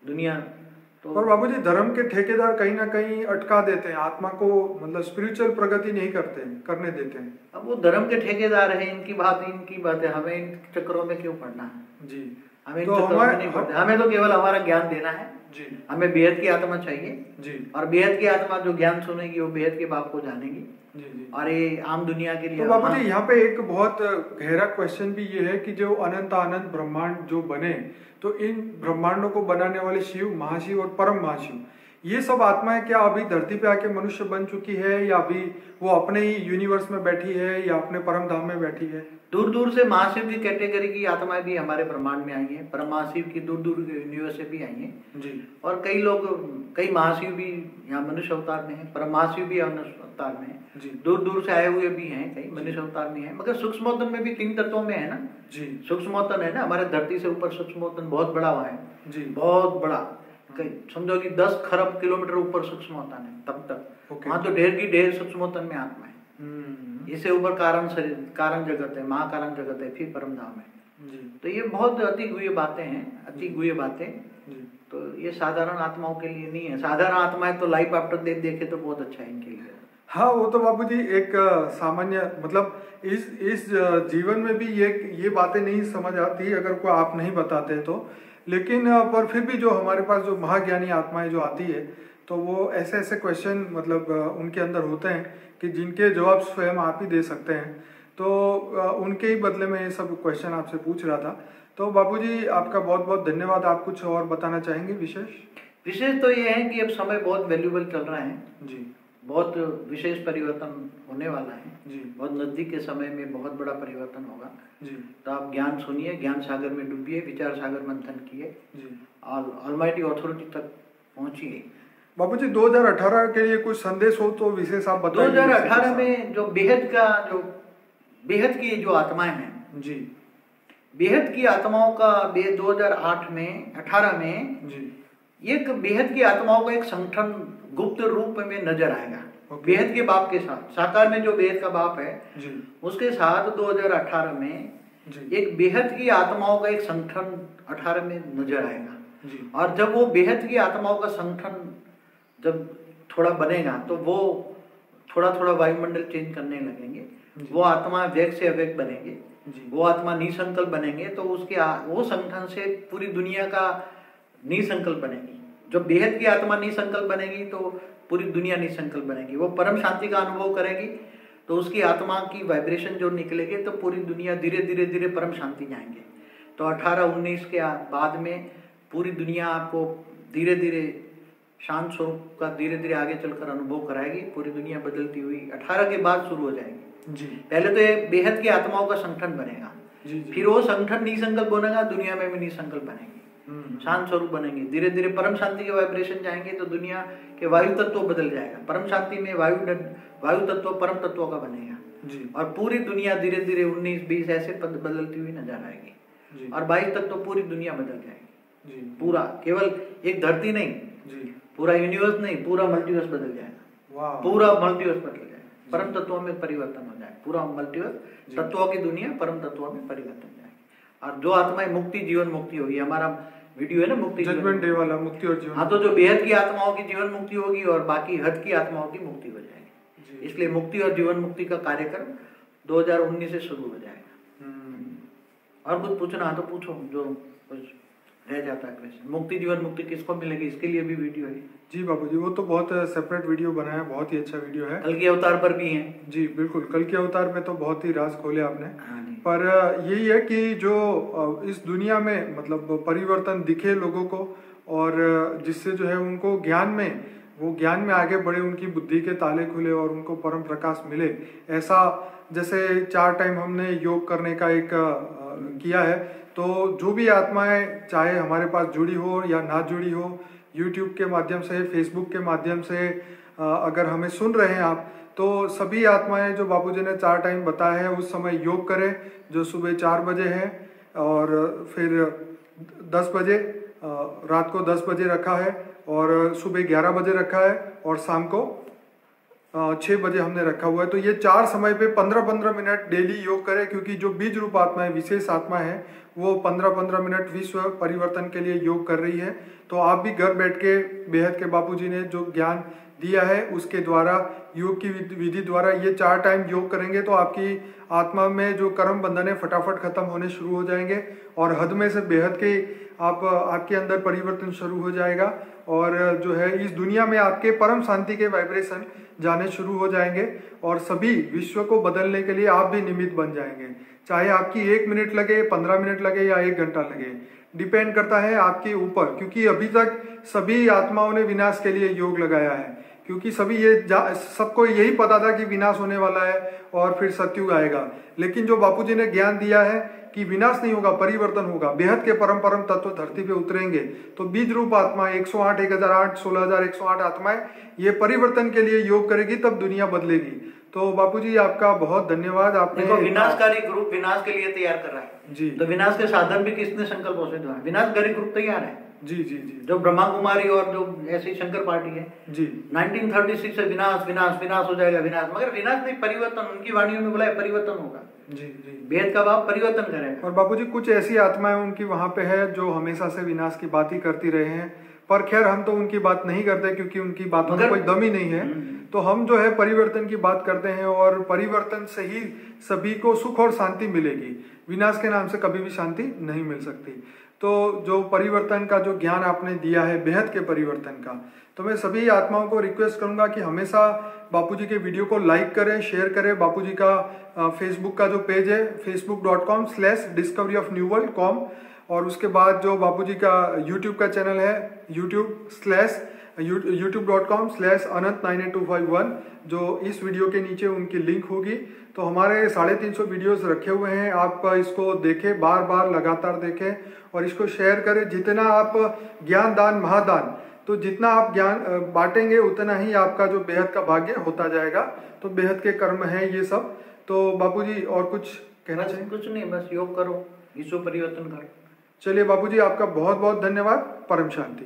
दुनिया। तो पर बाबूजी धर्म के ठेकेदार कहीं ना कहीं अटका देते हैं आत्मा को, मतलब स्पिरिचुअल प्रगति नहीं करने देते हैं। अब वो धर्म के ठेकेदार है, इनकी बात है, हमें इन चक्करों में क्यों पड़ना है जी। हमें तो नहीं पड़ते, हमें तो केवल हमारा ज्ञान देना है जी। हमें बेहद की आत्मा चाहिए जी। और बेहद की आत्मा जो ज्ञान सुनेगी वो बेहद के बाप को जानेगी जी जी। और ये आम दुनिया के लिए। तो बाबू जी यहाँ पे एक बहुत गहरा क्वेश्चन भी ये है कि जो अनंत अनंत ब्रह्मांड जो बने, तो इन ब्रह्मांडों को बनाने वाले शिव, महाशिव और परम महाशिव, ये सब आत्माएं क्या अभी धरती पे आके मनुष्य बन चुकी है या अभी वो अपने ही यूनिवर्स में बैठी है या अपने परम धाम में बैठी है? दूर दूर से महाशिव की कैटेगरी की आत्माएं भी हमारे ब्रह्मांड में आई है, परम महाशिव की दूर दूर के यूनिवर्स से भी आई है जी। और कई लोग, कई महाशिव भी यहाँ मनुष्य अवतार में है, परम महाशिव भी मनुष्य अवतार में है जी। दूर दूर से आए हुए भी हैं, कई मनुष्य अवतार में है। मगर सूक्ष्मोत्तन में भी 3 तत्वों में है ना जी। सूक्ष्मोत्तन है ना, हमारे धरती से ऊपर सूक्ष्मोत्तन बहुत बड़ा हुआ है जी, बहुत बड़ा, समझो कि 10 खरब किलोमीटर ऊपर सूक्ष्मोत्तन है तब तक। वहां तो ढेर की ढेर सूक्ष्मोत्तन में आत्मा है। इससे ऊपर कारण शरीर, कारण जगत है, महाकारण जगत है, फिर परम धाम है जी। तो ये बहुत अति गुह्य बातें हैं, अति गुह्य बातें। तो ये साधारण आत्माओं के लिए नहीं है। साधारण आत्माएं तो लाइफ आफ्टर डेथ देखे तो बहुत अच्छा है इनके लिए। हाँ, वो तो बाबूजी एक सामान्य, मतलब इस जीवन में भी ये बातें नहीं समझ आती अगर कोई आप नहीं बताते तो। लेकिन पर फिर भी जो हमारे पास जो महाज्ञानी आत्माएं जो आती है तो वो ऐसे ऐसे क्वेश्चन मतलब उनके अंदर होते हैं कि जिनके जवाब स्वयं आप ही दे सकते हैं। तो उनके ही बदले में ये सब क्वेश्चन आपसे पूछ रहा था। तो बाबूजी आपका बहुत बहुत धन्यवाद। आप कुछ और बताना चाहेंगे विशेष? तो ये है कि अब समय बहुत वैल्यूबल चल रहा है जी, बहुत विशेष परिवर्तन होने वाला है जी। बहुत नजदीक के समय में बहुत बड़ा परिवर्तन होगा जी। तो आप ज्ञान सुनिए, ज्ञान सागर में डूबिए, विचार सागर मंथन किए और ऑलमाइटी अथॉरिटी तक पहुंचिए। बाबूजी 2018 के लिए कुछ संदेश हो तो विशेष आप बताइए। 2018 में जो बेहद की जो आत्माएं हैं जी, बेहद की आत्माओं का 2018 में जी, एक बेहद की आत्माओं का एक संगठन गुप्त रूप में नजर आएगा बेहद के बाप के साथ। साकार में जो बेहद का बाप है जी, उसके साथ 2018 में जी, एक बेहद की आत्माओं का एक संगठन 18 में नजर आएगा जी। और जब वो बेहद की आत्माओं का संगठन जब थोड़ा बनेगा तो वो थोड़ा थोड़ा वायुमंडल चेंज करने लगेंगे। वो आत्मा वेग से अवेग बनेंगे जी। वो आत्मा निसंकल्प बनेंगे तो उसके वो संगठन से पूरी दुनिया का निसंकल्प बनेगी। जो बेहद की आत्मा निसंकल्प बनेगी तो पूरी दुनिया निसंकल्प बनेगी। वो परम शांति का अनुभव करेगी तो उसकी आत्मा की वाइब्रेशन जो निकलेगी तो पूरी दुनिया धीरे धीरे धीरे परम शांति जाएंगे। तो 18-19 के बाद में पूरी दुनिया आपको धीरे धीरे शांत स्वरूप का धीरे धीरे आगे चलकर अनुभव कराएगी। पूरी दुनिया बदलती हुई 18 के बाद शुरू हो जाएगी जी। पहले तो ये बेहद की आत्माओं का संगठन बनेगा जी, जी। फिर वो संगठन निसंकल्प बनेगा, दुनिया में भी निसंकल्प बनेगी, शांत स्वरूप बनेंगे। धीरे धीरे परम शांति के वाइब्रेशन जाएंगे तो दुनिया के वायु तत्व बदल जाएगा। परम शांति में वायु तत्व परम तत्वों का बनेगा जी। और पूरी दुनिया धीरे धीरे 19-20 ऐसे बदलती हुई नजर आएगी और 22 तक तो पूरी दुनिया बदल जाएगी जी। पूरा, केवल एक धरती नहीं जी। पूरा यूनिवर्स नहीं, पूरा मल्टीवर्स बदल जाएगा। वाह। पूरा मल्टीवर्स बदल जाएगा, परम तत्वों में परिवर्तन हो जाएगा। पूरा मल्टीवर्स तत्वों की दुनिया परम तत्वों में परिवर्तन हो जाएगी। और जो आत्माएं मुक्ति जीवन मुक्ति होगी, हमारा वीडियो है ना मुक्ति जजमेंट डे वाला, मुक्ति और जीवन। हाँ, तो जो बेहद की आत्माओं की जीवन मुक्ति होगी और बाकी हद की आत्माओं की मुक्ति हो जाएगी। इसलिए मुक्ति और जीवन मुक्ति का कार्यक्रम 2019 से शुरू हो जाएगा। और कुछ पूछना तो पूछो, जो कुछ रह जाता है क्वेश्चन। मुक्ति जीवन मुक्ति किसको मिलेगी, इसके लिए भी वीडियो है जी बाबूजी। वो तो बहुत सेपरेट वीडियो बना है, बहुत ही अच्छा वीडियो है। कल के अवतार पर भी है जी बिल्कुल, कल के अवतार में तो बहुत ही राज खोले आपने। हाँ जी। पर यही है कि जो इस दुनिया में मतलब परिवर्तन दिखे लोगों को और जिससे जो है उनको ज्ञान में आगे बढ़े, उनकी बुद्धि के ताले खुले और उनको परम प्रकाश मिले। ऐसा जैसे 4 टाइम हमने योग करने का एक किया है, तो जो भी आत्माएं चाहे हमारे पास जुड़ी हो या ना जुड़ी हो, यूट्यूब के माध्यम से, फेसबुक के माध्यम से अगर हमें सुन रहे हैं आप, तो सभी आत्माएं जो बापूजी ने 4 टाइम बताया है उस समय योग करें, जो सुबह 4 बजे है और फिर 10 बजे, रात को 10 बजे रखा है और सुबह 11 बजे रखा है और शाम को 6 बजे हमने रखा हुआ है। तो ये 4 समय पे 15-15 मिनट डेली योग करें, क्योंकि जो बीज रूप आत्मा है, विशेष आत्मा है, वो 15-15 मिनट विश्व परिवर्तन के लिए योग कर रही है। तो आप भी घर बैठ के बेहद के बापूजी ने जो ज्ञान दिया है उसके द्वारा, योग की विधि द्वारा ये 4 टाइम योग करेंगे तो आपकी आत्मा में जो कर्म बंधन है फटाफट खत्म होने शुरू हो जाएंगे और हद में से बेहद के आपके अंदर परिवर्तन शुरू हो जाएगा और जो है इस दुनिया में आपके परम शांति के वाइब्रेशन जाने शुरू हो जाएंगे और सभी विश्व को बदलने के लिए आप भी निमित्त बन जाएंगे। चाहे आपकी 1 मिनट लगे, 15 मिनट लगे या 1 घंटा लगे, डिपेंड करता है आपके ऊपर, क्योंकि अभी तक सभी आत्माओं ने विनाश के लिए योग लगाया है, क्योंकि सबको यही पता था कि विनाश होने वाला है और फिर सतयुग आएगा। लेकिन जो बापूजी ने ज्ञान दिया है कि विनाश नहीं होगा, परिवर्तन होगा, बेहद के परम तत्व धरती पे उतरेंगे, तो बीज रूप आत्मा 108, 1008, 16108 आत्माएं ये परिवर्तन के लिए योग करेगी, तब दुनिया बदलेगी। तो बापूजी आपका बहुत धन्यवाद। आपने देखो, विनाशकारी ग्रुप विनाश के लिए तैयार कर रहा है जी। तो विनाश के साधन भी किसने संकल्पों से दिया? विनाशकारी ग्रुप तैयार है जी जी जी। जो ब्रह्मा कुमारी और जो ऐसी शंकर पार्टी है जी, 1936 से विनाश विनाश विनाश हो जाएगा, विनाश, मगर विनाश नहीं, परिवर्तन। उनकी वाणियों में बोला है परिवर्तन होगा। जी जी। वेद का भाव परिवर्तन करेगा। और बापूजी कुछ ऐसी आत्माएं उनकी वहां पे है जो हमेशा से विनाश की बात ही करती रहे हैं, पर खैर हम तो उनकी बात नहीं करते क्योंकि उनकी बातों में कोई दम ही नहीं है। तो हम जो है परिवर्तन की बात करते हैं और परिवर्तन से ही सभी को सुख और शांति मिलेगी। विनाश के नाम से कभी भी शांति नहीं मिल सकती। तो जो परिवर्तन का जो ज्ञान आपने दिया है, बेहद के परिवर्तन का, तो मैं सभी आत्माओं को रिक्वेस्ट करूंगा कि हमेशा बापूजी के वीडियो को लाइक करें, शेयर करें। बापूजी का फेसबुक का जो पेज है facebook.com/discoveryofnewworld.com और उसके बाद जो बापूजी का यूट्यूब का चैनल है youtube.com/anant98251, जो इस वीडियो के नीचे उनकी लिंक होगी। तो हमारे 350 वीडियोस रखे हुए हैं, आप इसको देखें, बार बार लगातार देखें और इसको शेयर करें। जितना आप ज्ञान दान महादान, तो जितना आप ज्ञान बांटेंगे उतना ही आपका जो बेहद का भाग्य होता जाएगा। तो बेहद के कर्म है ये सब। तो बापूजी और कुछ कहना चाहिए? कुछ नहीं, बस योग करो, विश्व परिवर्तन करो। चलिए बापूजी, आपका बहुत बहुत धन्यवाद। परम शांति।